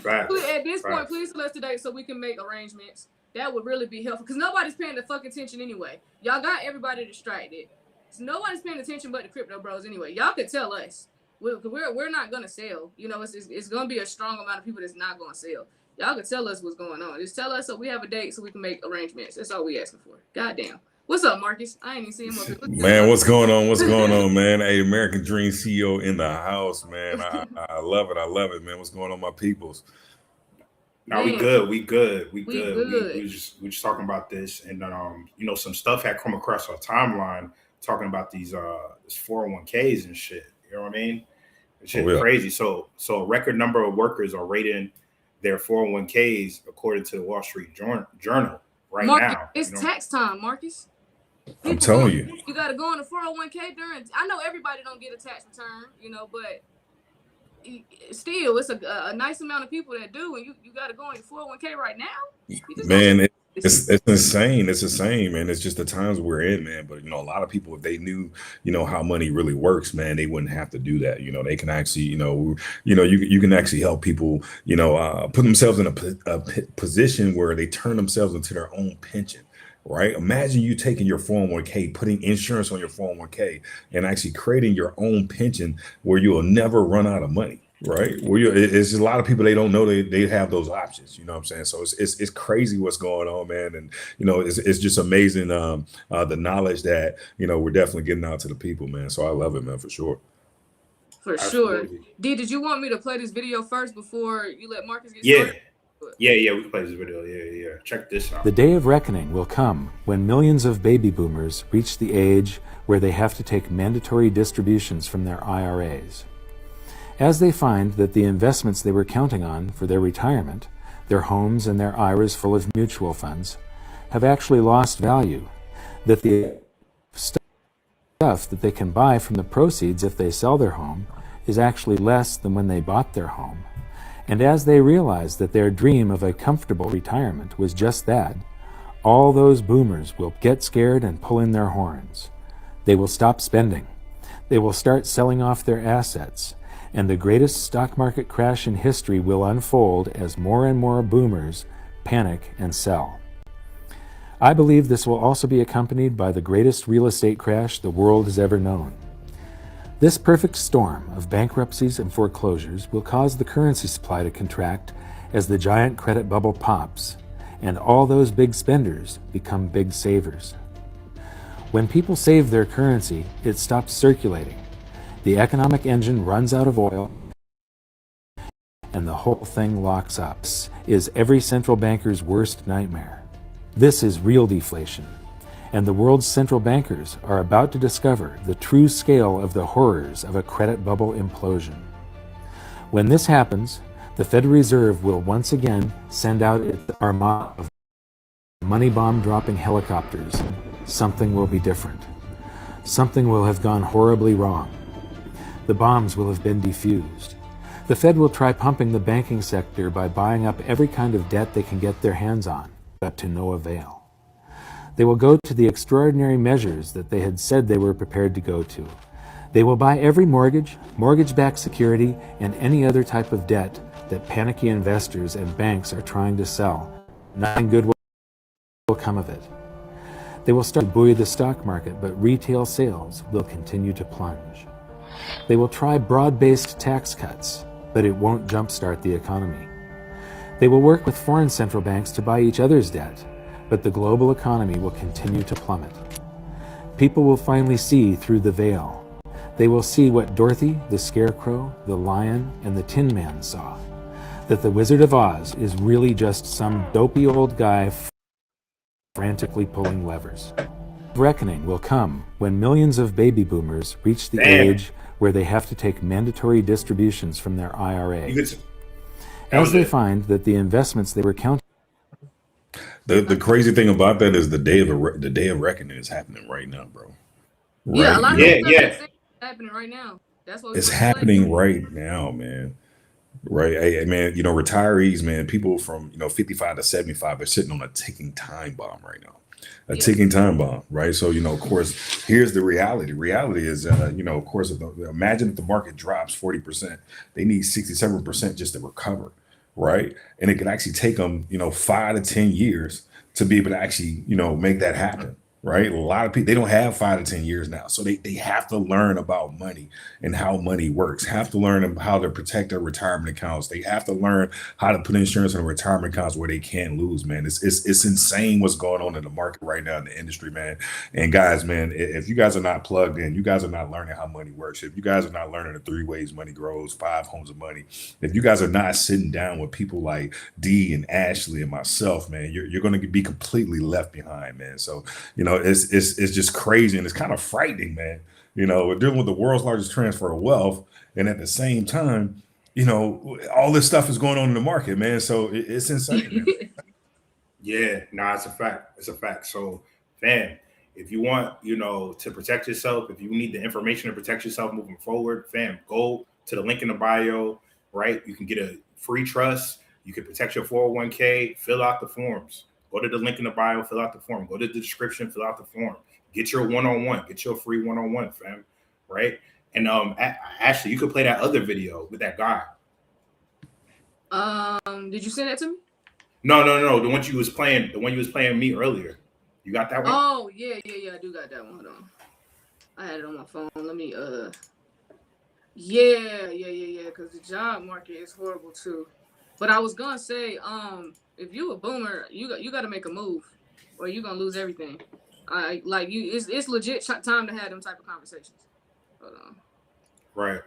Right. At this point, please tell us the date so we can make arrangements. That would really be helpful because nobody's paying the fucking attention anyway. Y'all got everybody distracted. So nobody's paying attention but the crypto bros anyway. Y'all could tell us. We're not gonna sell. You know, it's gonna be a strong amount of people that's not gonna sell. Y'all can tell us what's going on. Just tell us so we have a date so we can make arrangements. That's all we asking for. Goddamn. What's up, Marcus? I ain't even seen him up here. Man, what's going on, man? Hey, American Dream CEO in the house, man. I love it, man. What's going on, my peoples? No, we good. We just talking about this, and some stuff had come across our timeline talking about these 401ks and shit. You know what I mean? It's crazy. So a record number of workers are rating their 401ks according to the Wall Street Journal right now. It's tax time, Marcus. I'm telling you. You got to go on a 401k during. I know everybody don't get a tax return, but still, it's a nice amount of people that do, and you got to go on your 401k right now. Man, it's insane. It's insane, man. It's just the times we're in, man. But a lot of people, if they knew, how money really works, man, they wouldn't have to do that. They can actually, you can actually help people, put themselves in a position where they turn themselves into their own pension. Right? Imagine you taking your 401k, putting insurance on your 401k, and actually creating your own pension where you will never run out of money. Right? It's a lot of people, they don't know they have those options. You know what I'm saying? So it's crazy what's going on, man. And it's just amazing the knowledge that we're definitely getting out to the people, man. So I love it, man, for sure. For sure. Did you want me to play this video first before you let Marcus get started? Yeah, we can play this video. Yeah. Check this out. The day of reckoning will come when millions of baby boomers reach the age where they have to take mandatory distributions from their IRAs. As they find that the investments they were counting on for their retirement, their homes and their IRAs full of mutual funds, have actually lost value, that the stuff that they can buy from the proceeds if they sell their home is actually less than when they bought their home. And as they realize that their dream of a comfortable retirement was just that, all those boomers will get scared and pull in their horns. They will stop spending. They will start selling off their assets. And the greatest stock market crash in history will unfold as more and more boomers panic and sell. I believe this will also be accompanied by the greatest real estate crash the world has ever known. This perfect storm of bankruptcies and foreclosures will cause the currency supply to contract as the giant credit bubble pops, and all those big spenders become big savers. When people save their currency, it stops circulating. The economic engine runs out of oil, and the whole thing locks up. This is every central banker's worst nightmare. This is real deflation. and the world's central bankers are about to discover the true scale of the horrors of a credit bubble implosion. When this happens, the Federal Reserve will once again send out its armada of money bomb dropping helicopters. Something will be different. Something will have gone horribly wrong. The bombs will have been defused. The Fed will try pumping the banking sector by buying up every kind of debt they can get their hands on, but to no avail. They will go to the extraordinary measures that they had said they were prepared to go to. They will buy every mortgage, mortgage-backed security, and any other type of debt that panicky investors and banks are trying to sell. Nothing good will come of it. They will start to buoy the stock market, but retail sales will continue to plunge. They will try broad-based tax cuts, but it won't jumpstart the economy. They will work with foreign central banks to buy each other's debt, but the global economy will continue to plummet. People will finally see through the veil. They will see what Dorothy, the Scarecrow, the Lion, and the Tin Man saw, that the Wizard of Oz is really just some dopey old guy frantically pulling levers. Reckoning will come when millions of baby boomers reach the age where they have to take mandatory distributions from their IRA. As they find that the investments they were counting. The crazy thing about that is the day of reckoning is happening right now, bro. Right? Yeah, a lot of stuff is happening right now. That's what it's happening right now, man. Right, hey, man. You know, retirees, man. People from 55 to 75 are sitting on a ticking time bomb right now. A ticking time bomb, right? So, of course, here's the reality. Reality is, of course, imagine if the market drops 40%, they need 67% just to recover, right? And it could actually take them, 5 to 10 years to be able to actually, make that happen, right? A lot of people, they don't have 5 to 10 years now. So they have to learn about money and how money works, have to learn how to protect their retirement accounts. They have to learn how to put insurance on retirement accounts where they can't lose, man. It's insane what's going on in the market right now in the industry, man. And guys, man, if you guys are not plugged in, you guys are not learning how money works. If you guys are not learning the 3 ways money grows, 5 homes of money, if you guys are not sitting down with people like D and Ashley and myself, man, you're going to be completely left behind, man. So, it's just crazy and it's kind of frightening, man. We're dealing with the world's largest transfer of wealth, and at the same time, all this stuff is going on in the market, man. So it's insane, man. Yeah, it's a fact. It's a fact. So, fam, if you want, to protect yourself, if you need the information to protect yourself moving forward, fam, go to the link in the bio, right? You can get a free trust. You can protect your 401k, fill out the forms. Go to the link in the bio, fill out the form. Go to the description, fill out the form. Get your one-on-one. Get your free one-on-one, fam. Right? And Ashley, you could play that other video with that guy. Did you send that to me? No. The one you was playing me earlier. You got that one? Oh, yeah. I do got that one. Hold on. I had it on my phone. Let me yeah. Because the job market is horrible too. But I was gonna say, if you a boomer, you got to make a move, or you're gonna lose everything. It's legit time to have them type of conversations. Hold on. Right.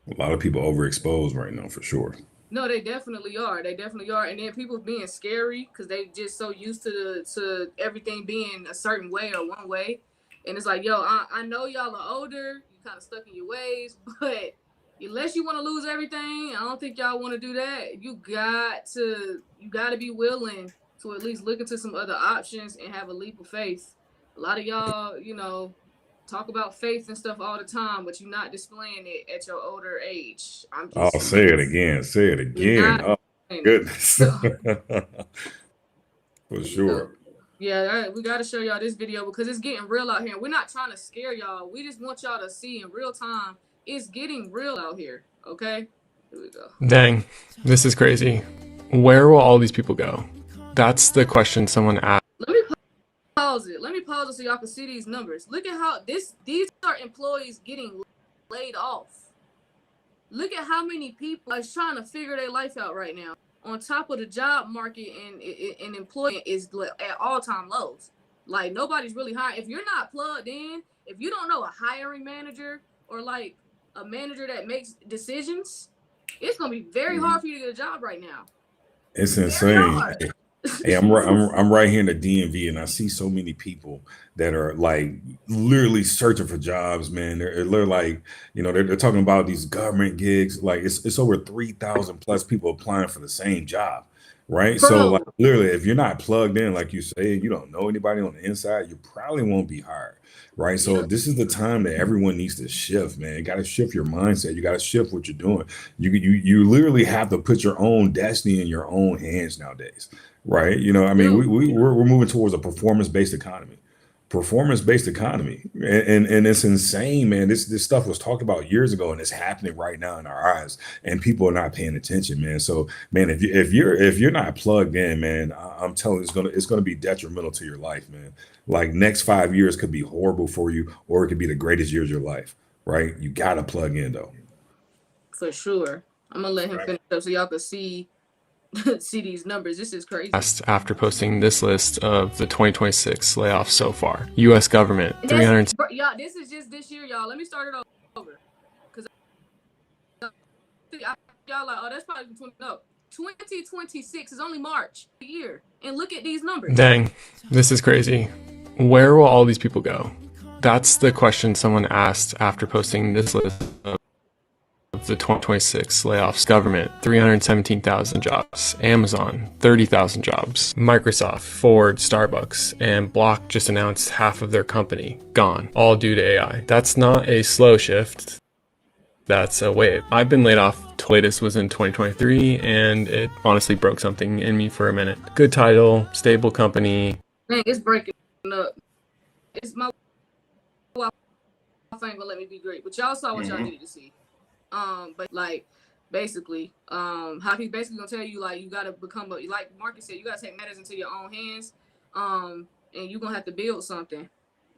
A lot of people overexposed right now, for sure. No, they definitely are. And then people being scary because they just so used to everything being a certain way or one way. And it's like, yo, I know y'all are older, you kind of stuck in your ways, but unless you want to lose everything, I don't think y'all want to do that. You got to be willing to at least look into some other options and have a leap of faith. A lot of y'all, talk about faith and stuff all the time, but you're not displaying it at your older age. Say it again. Oh, goodness. For sure. Yeah, we got to show y'all this video because it's getting real out here. We're not trying to scare y'all. We just want y'all to see in real time. It's getting real out here, okay? Here we go. Dang, this is crazy. Where will all these people go? That's the question someone asked. Let me pause it so y'all can see these numbers. Look at how these are employees getting laid off. Look at how many people are trying to figure their life out right now. On top of the job market and employment is at all-time lows. Like, nobody's really hiring. If you're not plugged in, if you don't know a hiring manager or like a manager that makes decisions, it's gonna be very hard for you to get a job right now. It's insane. Hey, I'm right here in the DMV, and I see so many people that are like literally searching for jobs, man. They're like, they're talking about these government gigs. Like it's over 3,000 plus people applying for the same job, right? So like Bro, literally, if you're not plugged in, like you say, and you don't know anybody on the inside, you probably won't be hired, right? So yeah, this is the time that everyone needs to shift, man. You got to shift your mindset. You got to shift what you're doing. You literally have to put your own destiny in your own hands nowadays, right? I mean, dude. we're moving towards a performance-based economy, and it's insane, man. This stuff was talked about years ago, and it's happening right now in our eyes, and people are not paying attention, man. So, man, if you're not plugged in, man, I'm telling you, it's gonna be detrimental to your life, man. Like next 5 years could be horrible for you, or it could be the greatest years of your life, right? You gotta plug in though. For sure. I'm gonna let him Right. finish up so y'all can see see these numbers. This is crazy. After posting this list of the 2026 layoffs so far. U.S. government, And 300. y'all, this is just this year, y'all. Let me start it over. Because y'all like, oh, that's probably 2026 is only March a year. And look at these numbers. Dang, this is crazy. Where will all these people go? That's the question someone asked after posting this list of the 2026 layoffs. Government, 317,000 jobs. Amazon, 30,000 jobs. Microsoft, Ford, Starbucks, and Block just announced half of their company gone, all due to AI. That's not a slow shift. That's a wave. I've been laid off. Latest was in 2023, and it honestly broke something in me for a minute. Good title, stable company. Dang, it's breaking up. It's my wife ain't gonna let me be great, but y'all saw what y'all needed to see. But like basically, how he's basically gonna tell you like you gotta become like Marcus said, you gotta take matters into your own hands. And you're gonna have to build something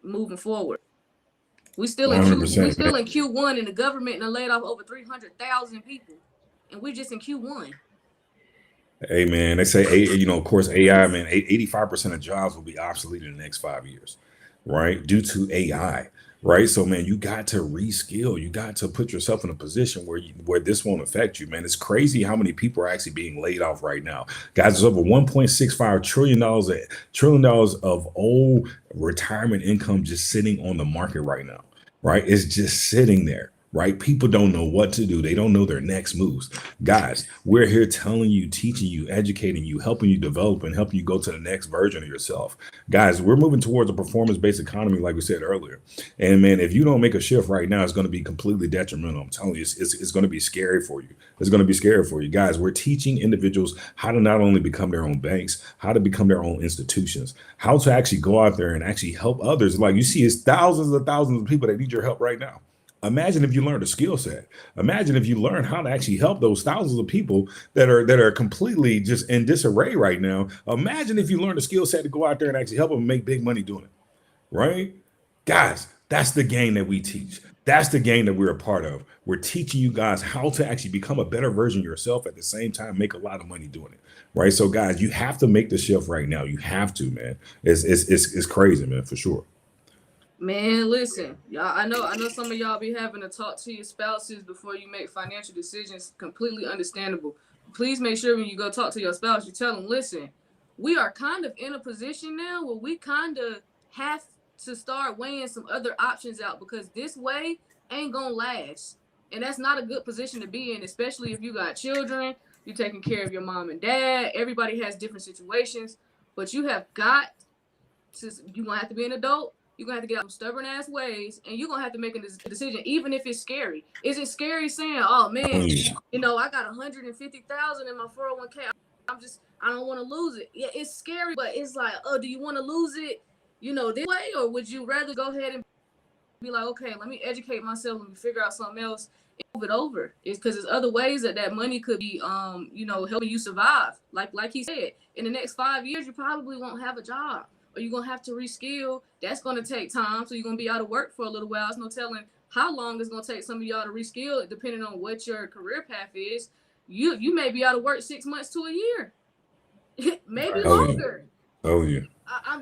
moving forward. We still in 100%. Q1, and the government done laid off over 300,000 people, and we're just in Q1. Hey, man, they say, of course, AI, man, 85% of jobs will be obsolete in the next 5 years, right? Due to AI, right? So, man, you got to reskill. You got to put yourself in a position where this won't affect you, man. It's crazy how many people are actually being laid off right now. Guys, there's over $1.65 trillion of old retirement income just sitting on the market right now, right? It's just sitting there. Right? People don't know what to do. They don't know their next moves. Guys, we're here telling you, teaching you, educating you, helping you develop and helping you go to the next version of yourself. Guys, we're moving towards a performance-based economy, like we said earlier. And man, if you don't make a shift right now, it's going to be completely detrimental. I'm telling you, it's going to be scary for you. It's going to be scary for you. Guys, we're teaching individuals how to not only become their own banks, how to become their own institutions, how to actually go out there and actually help others. Like you see, it's thousands of people that need your help right now. Imagine if you learned a skill set. Imagine if you learn how to actually help those thousands of people that are completely just in disarray right now. Imagine if you learned a skill set to go out there and actually help them make big money doing it, right? Guys, that's the game that we teach. That's the game that we're a part of. We're teaching you guys how to actually become a better version of yourself at the same time, make a lot of money doing it, right? So, guys, you have to make the shift right now. You have to, man. It's crazy, man, for sure. Man, listen, y'all. I know some of y'all be having to talk to your spouses before you make financial decisions. Completely understandable. Please make sure when you go talk to your spouse, you tell them, listen, we are kind of in a position now where we kind of have to start weighing some other options out because this way ain't gonna last. And that's not a good position to be in, especially if you got children, you're taking care of your mom and dad. Everybody has different situations, but you have got to, you're gonna have to be an adult. You're gonna have to get out of stubborn ass ways, and you're gonna have to make a decision, even if it's scary. Is it scary saying, "Oh man, I got 150,000 in my 401k. I don't want to lose it." Yeah, it's scary, but it's like, oh, do you want to lose it, this way, or would you rather go ahead and be like, okay, let me educate myself, let me figure out something else, and move it over? It's because there's other ways that money could be, helping you survive. Like he said, in the next 5 years, you probably won't have a job. Or you're going to have to reskill. That's going to take time. So you're going to be out of work for a little while. There's no telling how long it's going to take some of y'all to reskill, depending on what your career path is. You may be out of work 6 months to a year, maybe longer. Oh, yeah.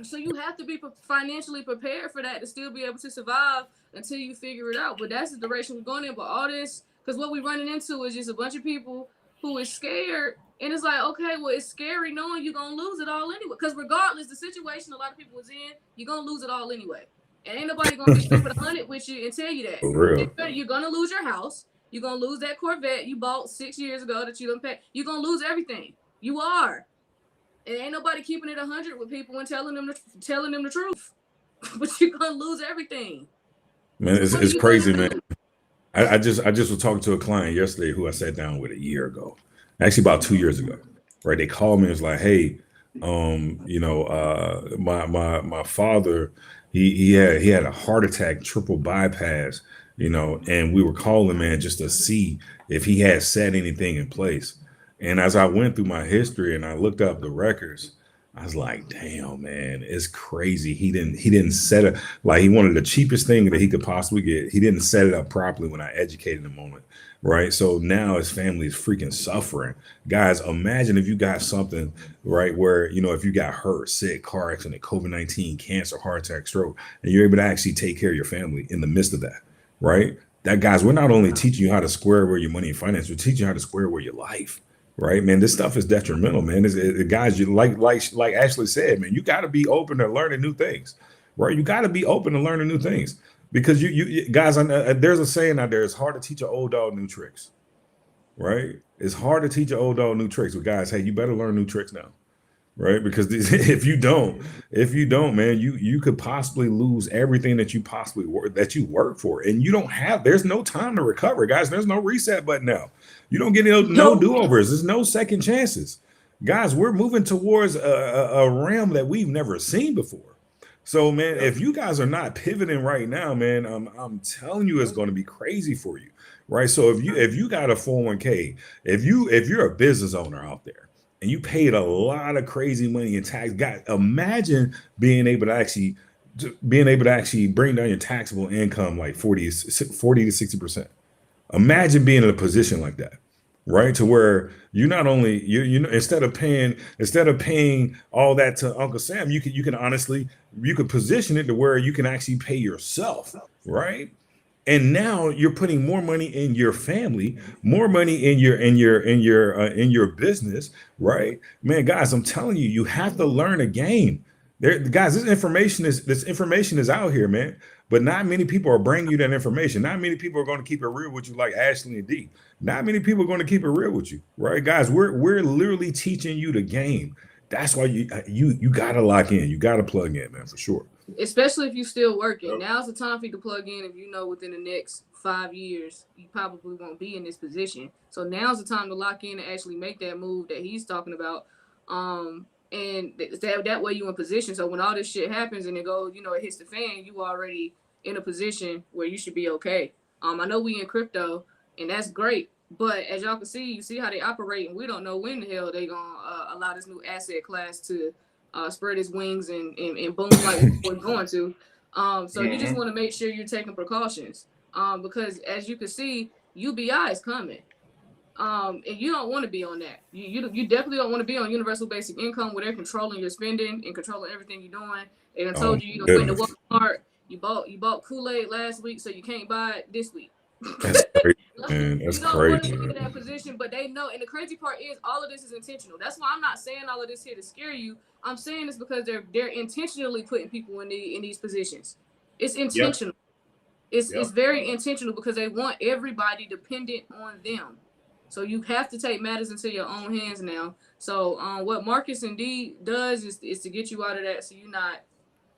So you have to be financially prepared for that to still be able to survive until you figure it out. But that's the direction we're going in. But all this, because what we're running into is just a bunch of people who is scared. And it's like, okay, well, it's scary knowing you're going to lose it all anyway. Because regardless, the situation a lot of people was in, you're going to lose it all anyway. And ain't nobody going to be stupid 100 with you and tell you that. For real. You're going to lose your house. You're going to lose that Corvette you bought 6 years ago that you didn't pay. You're going to lose everything. You are. And ain't nobody keeping it 100 with people and telling them the truth. But you're going to lose everything. Man, it's crazy, man. I just was talking to a client yesterday who I sat down with a year ago, actually about 2 years ago, right? They called me and was like, hey, my father, he had a heart attack, triple bypass, and we were calling, man, just to see if he had set anything in place. And as I went through my history and I looked up the records, I was like, damn, man, it's crazy. He didn't set it, like he wanted the cheapest thing that he could possibly get. He didn't set it up properly when I educated him on it. Right. So now his family is freaking suffering. Guys, imagine if you got something, right, where, if you got hurt, sick, car accident, COVID-19, cancer, heart attack, stroke, and you're able to actually take care of your family in the midst of that. Right. That, guys, we're not only teaching you how to square away your money and finance, we're teaching you how to square away your life. Right, man, this stuff is detrimental, man. Guys, you like Ashley said, man, you got to be open to learning new things, right? You got to be open to learning new things because you guys, there's a saying out there: it's hard to teach an old dog new tricks, right? It's hard to teach an old dog new tricks. But guys, hey, you better learn new tricks now, right? Because if you don't, man, you could possibly lose everything that you work for, and you don't have. There's no time to recover, guys. There's no reset button now. You don't get no do-overs. There's no second chances. Guys, we're moving towards a realm that we've never seen before. So, man, if you guys are not pivoting right now, man, I'm telling you, it's going to be crazy for you, right? So if you got a 401k, if you're a business owner out there and you paid a lot of crazy money in tax, guys, imagine being able to actually bring down your taxable income like 40 to 60%. Imagine being in a position like that, right? To where you not only instead of paying all that to Uncle Sam, you could position it to where you can actually pay yourself, right? And now you're putting more money in your family, more money in your business, right? Man, guys, I'm telling you, you have to learn a game. Guys, this information is out here, man. But not many people are bringing you that information. Not many people are going to keep it real with you like Ashley and D. Not many people are going to keep it real with you, right, guys? We're literally teaching you the game. That's why you got to lock in. You got to plug in, man, for sure. Especially if you're still working. Now's the time for you to plug in. If within the next 5 years, you probably won't be in this position. So now's the time to lock in and actually make that move that he's talking about. And that way you in position. So when all this shit happens and it goes, it hits the fan, you already in a position where you should be okay. I know we in crypto and that's great, but as y'all can see, you see how they operate, and we don't know when the hell they gonna allow this new asset class to spread its wings and boom like we're going to. So you just want to make sure you're taking precautions. Because as you can see, UBI is coming. And you don't want to be on that. You definitely don't want to be on universal basic income where they're controlling your spending and controlling everything you're doing. They done told you don't went to Walmart. You bought Kool-Aid last week, so you can't buy it this week. That's crazy, man. That's you don't crazy. Want to be in that position, but they know. And the crazy part is, all of this is intentional. That's why I'm not saying all of this here to scare you. I'm saying this because they're intentionally putting people in these positions. It's intentional. Yep. It's very intentional because they want everybody dependent on them. So you have to take matters into your own hands now. So what Marcus indeed does is to get you out of that, so you're not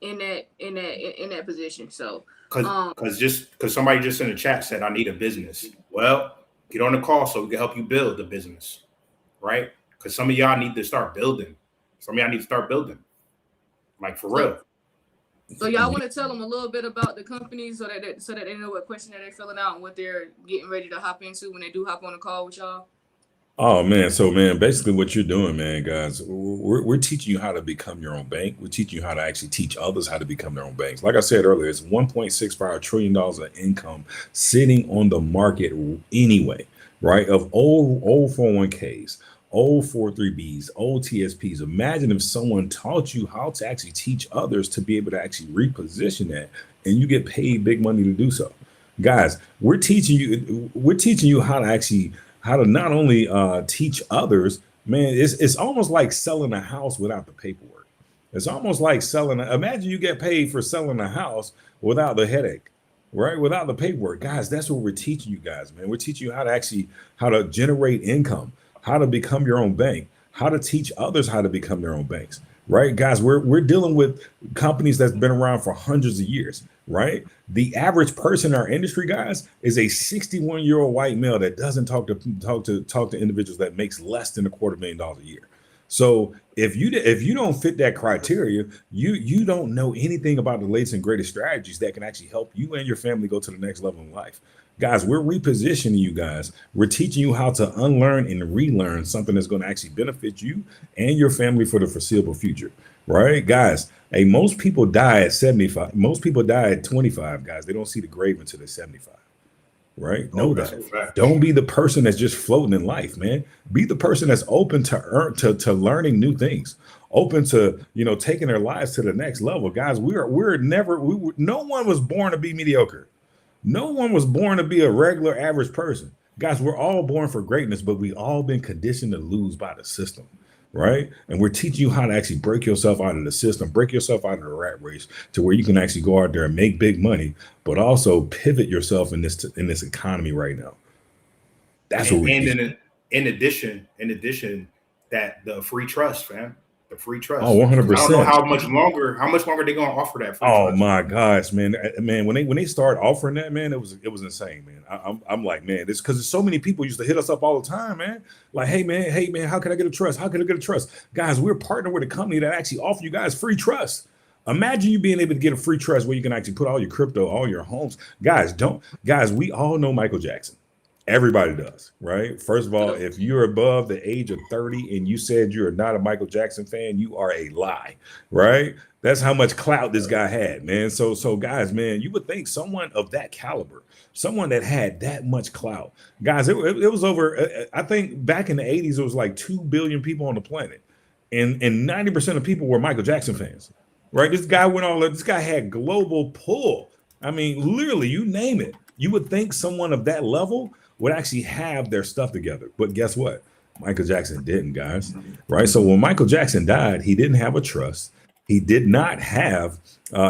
in that position. So because somebody just in the chat said I need a business. Well, get on the call so we can help you build the business, right? Because some of y'all need to start building. Like for real. So y'all want to tell them a little bit about the company so that they know what question that they're filling out and what they're getting ready to hop into when they do hop on a call with y'all? Oh man, so man, basically what you're doing, man, guys, we're teaching you how to become your own bank. We're teaching you how to actually teach others how to become their own banks. Like I said earlier, it's $1.65 trillion of income sitting on the market anyway, right? Of old 401ks, old 403bs, old TSPs. Imagine if someone taught you how to actually teach others to be able to actually reposition that, and you get paid big money to do so. Guys, we're teaching you how how to not only teach others, man, it's almost like selling a house without the paperwork. It's almost like imagine you get paid for selling a house without the headache, right? Without the paperwork. Guys, that's what we're teaching you guys, man. We're teaching you how to generate income, how to become your own bank, how to teach others how to become their own banks, right? Guys, we're dealing with companies that's been around for hundreds of years, right? The average person in our industry, guys, is a 61-year-old white male that doesn't talk to individuals that makes less than $250,000 a year. So if you don't fit that criteria, you don't know anything about the latest and greatest strategies that can actually help you and your family go to the next level in life. Guys, we're repositioning you guys. We're teaching you how to unlearn and relearn something that's going to actually benefit you and your family for the foreseeable future, right? Guys, hey, most people die at 75. Most people die at 25, guys. They don't see the grave until they're 75. Right? Know that. Don't be the person that's just floating in life, man. Be the person that's open to learning new things, open to, taking their lives to the next level. Guys, no one was born to be mediocre. No one was born to be a regular average person. Guys, we're all born for greatness, but we all been conditioned to lose by the system. Right? And we're teaching you how to actually break yourself out of the system, break yourself out of the rat race to where you can actually go out there and make big money, but also pivot yourself in this economy right now. That's what we're doing. In addition, that the free trust, fam. The free trust. Oh, 100%. I don't know how much longer they're gonna offer that free trust. My gosh, man. When they start offering that, man, it was insane, man. I'm like, man, this because so many people used to hit us up all the time, man. Like, hey man, how can I get a trust? How can I get a trust? Guys, we're partnering with a company that actually offer you guys free trust. Imagine you being able to get a free trust where you can actually put all your crypto, all your homes. Guys, we all know Michael Jackson. Everybody does, right? First of all, if you're above the age of 30 and you said you're not a Michael Jackson fan, you are a lie, right? That's how much clout this guy had, man. So guys, man, you would think someone of that caliber, someone that had that much clout, guys, it was over. I think back in the 80s, it was like 2 billion people on the planet, and 90% of people were Michael Jackson fans, right? This guy had global pull. I mean, literally, you name it. You would think someone of that level would actually have their stuff together. But guess what? Michael Jackson didn't, guys. Right? So when Michael Jackson died, he didn't have a trust. He did not have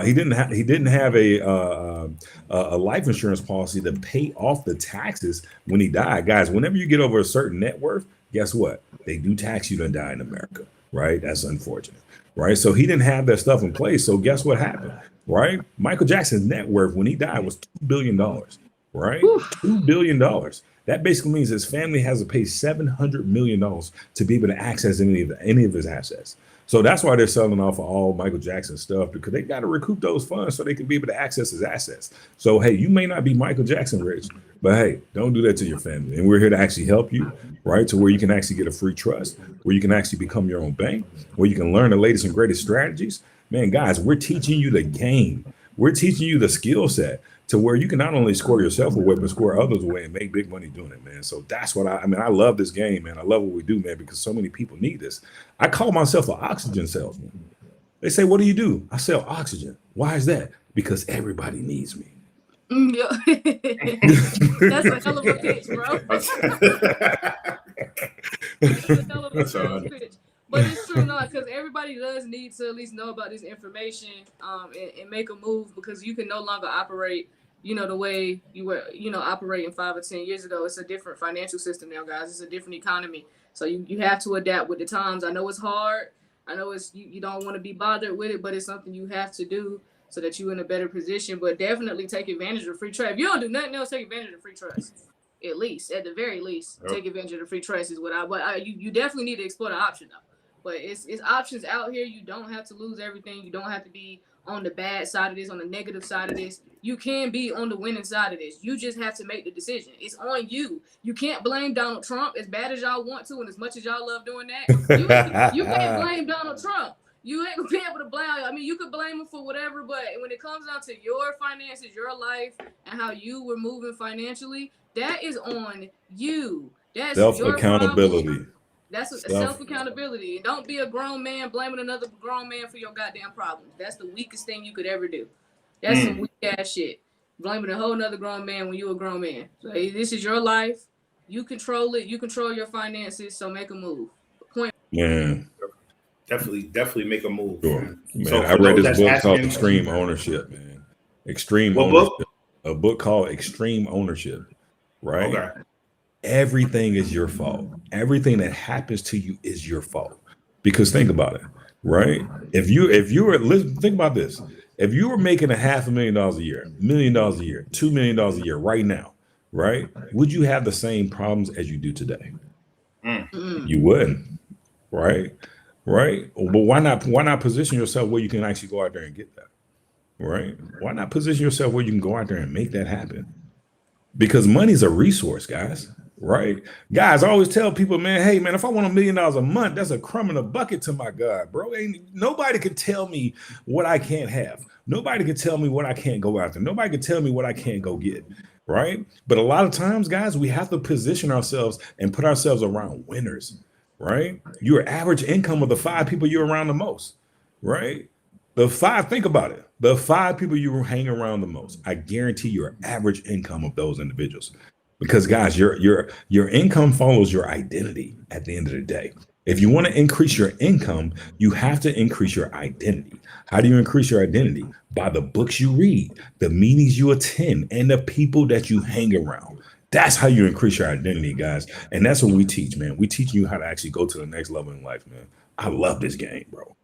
he didn't have a life insurance policy to pay off the taxes when he died. Guys, whenever you get over a certain net worth, guess what? They do tax you to die in America, right? That's unfortunate. Right? So he didn't have that stuff in place. So guess what happened? Right? Michael Jackson's net worth when he died was $2 billion. Right? $2 billion. That basically means his family has to pay $700 million to be able to access any of his assets. So that's why they're selling off of all Michael Jackson stuff, because they got to recoup those funds so they can be able to access his assets. So, hey, you may not be Michael Jackson rich, but hey, don't do that to your family. And we're here to actually help you, right? To where you can actually get a free trust, where you can actually become your own bank, where you can learn the latest and greatest strategies. Man, guys, we're teaching you the game. We're teaching you the skill set to where you can not only score yourself away, but score others away and make big money doing it, man. So that's what I love this game, man. I love what we do, man, because so many people need this. I call myself an oxygen salesman. They say, what do you do? I sell oxygen. Why is that? Because everybody needs me. Yeah. That's a hell of a pitch, bro. That's a hell of a pitch. But it's true, no, because everybody does need to at least know about this information and make a move, because you can no longer operate, the way you were, operating 5 or 10 years ago. It's a different financial system now, guys. It's a different economy. So you have to adapt with the times. I know it's hard. I know it's you don't want to be bothered with it, but it's something you have to do so that you're in a better position. But definitely take advantage of free trust. If you don't do nothing else, take advantage of free trust. At the very least, take advantage of the free trust is what you definitely need to explore the option though. But it's options out here. You don't have to lose everything. You don't have to be on the bad side of this, on the negative side of this. You can be on the winning side of this. You just have to make the decision. It's on you. You can't blame Donald Trump as bad as y'all want to, and as much as y'all love doing that. You can't blame Donald Trump. You ain't gonna be able to blame. I mean, you could blame him for whatever, but when it comes down to your finances, your life, and how you were moving financially, that is on you. That's self-accountability. That's self-accountability. Don't be a grown man blaming another grown man for your goddamn problems. That's the weakest thing you could ever do. That's some weak ass shit. Blaming a whole nother grown man when you a grown man. So hey, this is your life. You control it. You control your finances. So make a move. Point. Yeah. Definitely make a move. Sure. Man. Man, So I read those this that's book called asking, Extreme Ownership, man. Extreme what Ownership. book? A book called Extreme Ownership, right? Okay. Everything is your fault. Everything that happens to you is your fault. Because think about it, right? If you were, listen, think about this. If you were making $500,000 a year, $1 million a year, $2 million a year right now, right? Would you have the same problems as you do today? You wouldn't, right? Right? But why not position yourself where you can actually go out there and get that? Right? Why not position yourself where you can go out there and make that happen? Because money's a resource, guys. Right? Guys, I always tell people, man, hey, man, if I want $1 million a month, that's a crumb in a bucket to my God, bro. Ain't nobody can tell me what I can't have. Nobody can tell me what I can't go after. Nobody can tell me what I can't go get. Right? But a lot of times, guys, we have to position ourselves and put ourselves around winners. Right? Your average income of the 5 people you're around the most. Right? Think about it. The 5 people you hang around the most, I guarantee your average income of those individuals. Because guys, your income follows your identity at the end of the day. If you want to increase your income, you have to increase your identity. How do you increase your identity? By the books you read, the meetings you attend, and the people that you hang around. That's how you increase your identity, guys. And that's what we teach, man. We teach you how to actually go to the next level in life, man. I love this game, bro.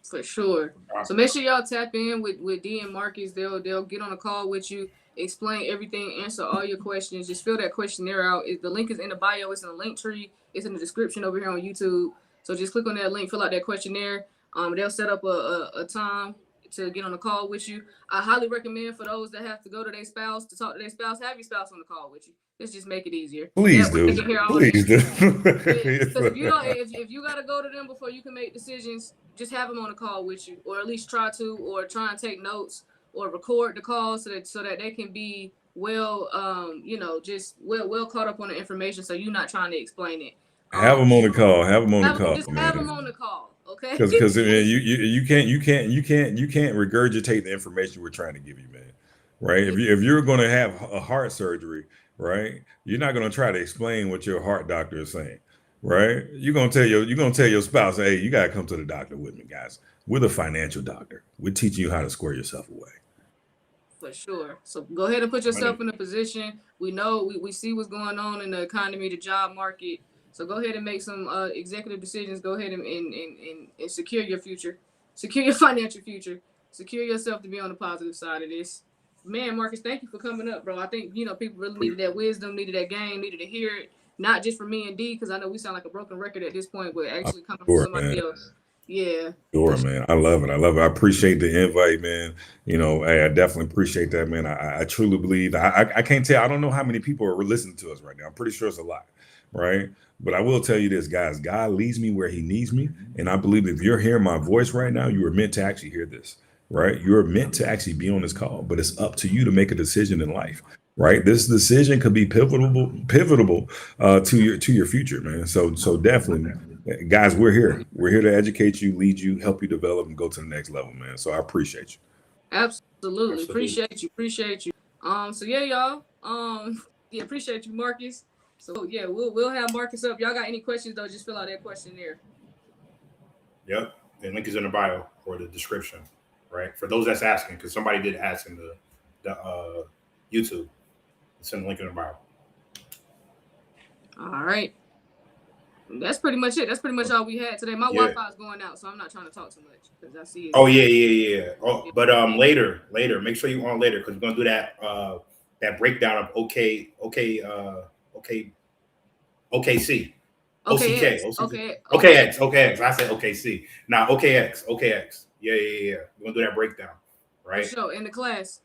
For sure. So make sure y'all tap in with D and Marcus. They'll get on a call with you, explain everything, answer all your questions. Just fill that questionnaire out. The link is in the bio. It's in the link tree. It's in the description over here on YouTube. So just click on that link, fill out that questionnaire. They'll set up a time to get on a call with you. I highly recommend for those that have to go to their spouse to talk to their spouse, have your spouse on the call with you. Let's just make it easier. Please do. Please do. Because if you gotta go to them before you can make decisions, just have them on the call with you, or at least try and take notes or record the call so that they can be well caught up on the information, so you're not trying to explain it. Have them on the call. Have them on the call. Just have them on the call, okay? Because you can't regurgitate the information we're trying to give you, man. Right? If you're going to have a heart surgery, right, you're not going to try to explain what your heart doctor is saying, right? You're going to tell your spouse, hey, you got to come to the doctor with me, guys. We're the financial doctor. We're teaching you how to square yourself away. For sure. So go ahead and put yourself in a position. We know we see what's going on in the economy, the job market. So go ahead and make some executive decisions. Go ahead and secure your future, secure your financial future, secure yourself to be on the positive side of this. Man, Marcus, thank you for coming up, bro. I think, people really needed that wisdom, needed that game, needed to hear it, not just from me and D, because I know we sound like a broken record at this point, but actually coming from somebody else. Yeah. Sure, man. I love it. I appreciate the invite, man. Hey, I definitely appreciate that, man. I truly believe. I can't tell. I don't know how many people are listening to us right now. I'm pretty sure it's a lot, right? But I will tell you this, guys. God leads me where he needs me. And I believe if you're hearing my voice right now, you were meant to actually hear this, right? You're meant to actually be on this call, but it's up to you to make a decision in life, right? This decision could be pivotal to your future, man. So definitely, guys, we're here. We're here to educate you, lead you, help you develop, and go to the next level, man. So I appreciate you. Absolutely. Appreciate you. So yeah, y'all. Appreciate you, Marcus. So yeah, we'll have Marcus up. Y'all got any questions though? Just fill out that questionnaire. Yep, the link is in the bio or the description, right? For those that's asking, because somebody did ask in the YouTube. It's in the link in the bio. All right. That's pretty much it. That's pretty much all we had today. My Wi-Fi is going out, so I'm not trying to talk too much because I see it. Oh yeah. Oh, but later, make sure you on later because we're gonna do that breakdown of OKC. OKX. I said OKC. Now OKX. Yeah. We're gonna do that breakdown, right? So in the class.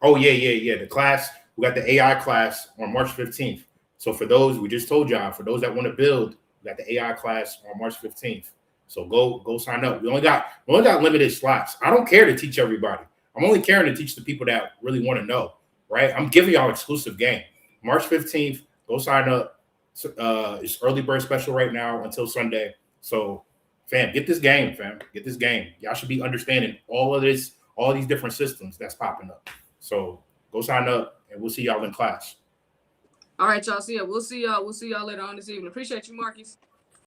Oh yeah. The class, we got the AI class on March 15th. So for those, we just told y'all, for those that want to build, we got the AI class on March 15th. So go sign up. We only got limited slots. I don't care to teach everybody. I'm only caring to teach the people that really want to know, right? I'm giving y'all exclusive game. March 15th, go sign up. It's early bird special right now until Sunday. So fam, get this game, Get this game. Y'all should be understanding all these different systems that's popping up. So go sign up and we'll see y'all in class. All right, y'all. So yeah, we'll see y'all later on this evening. Appreciate you, Marcus.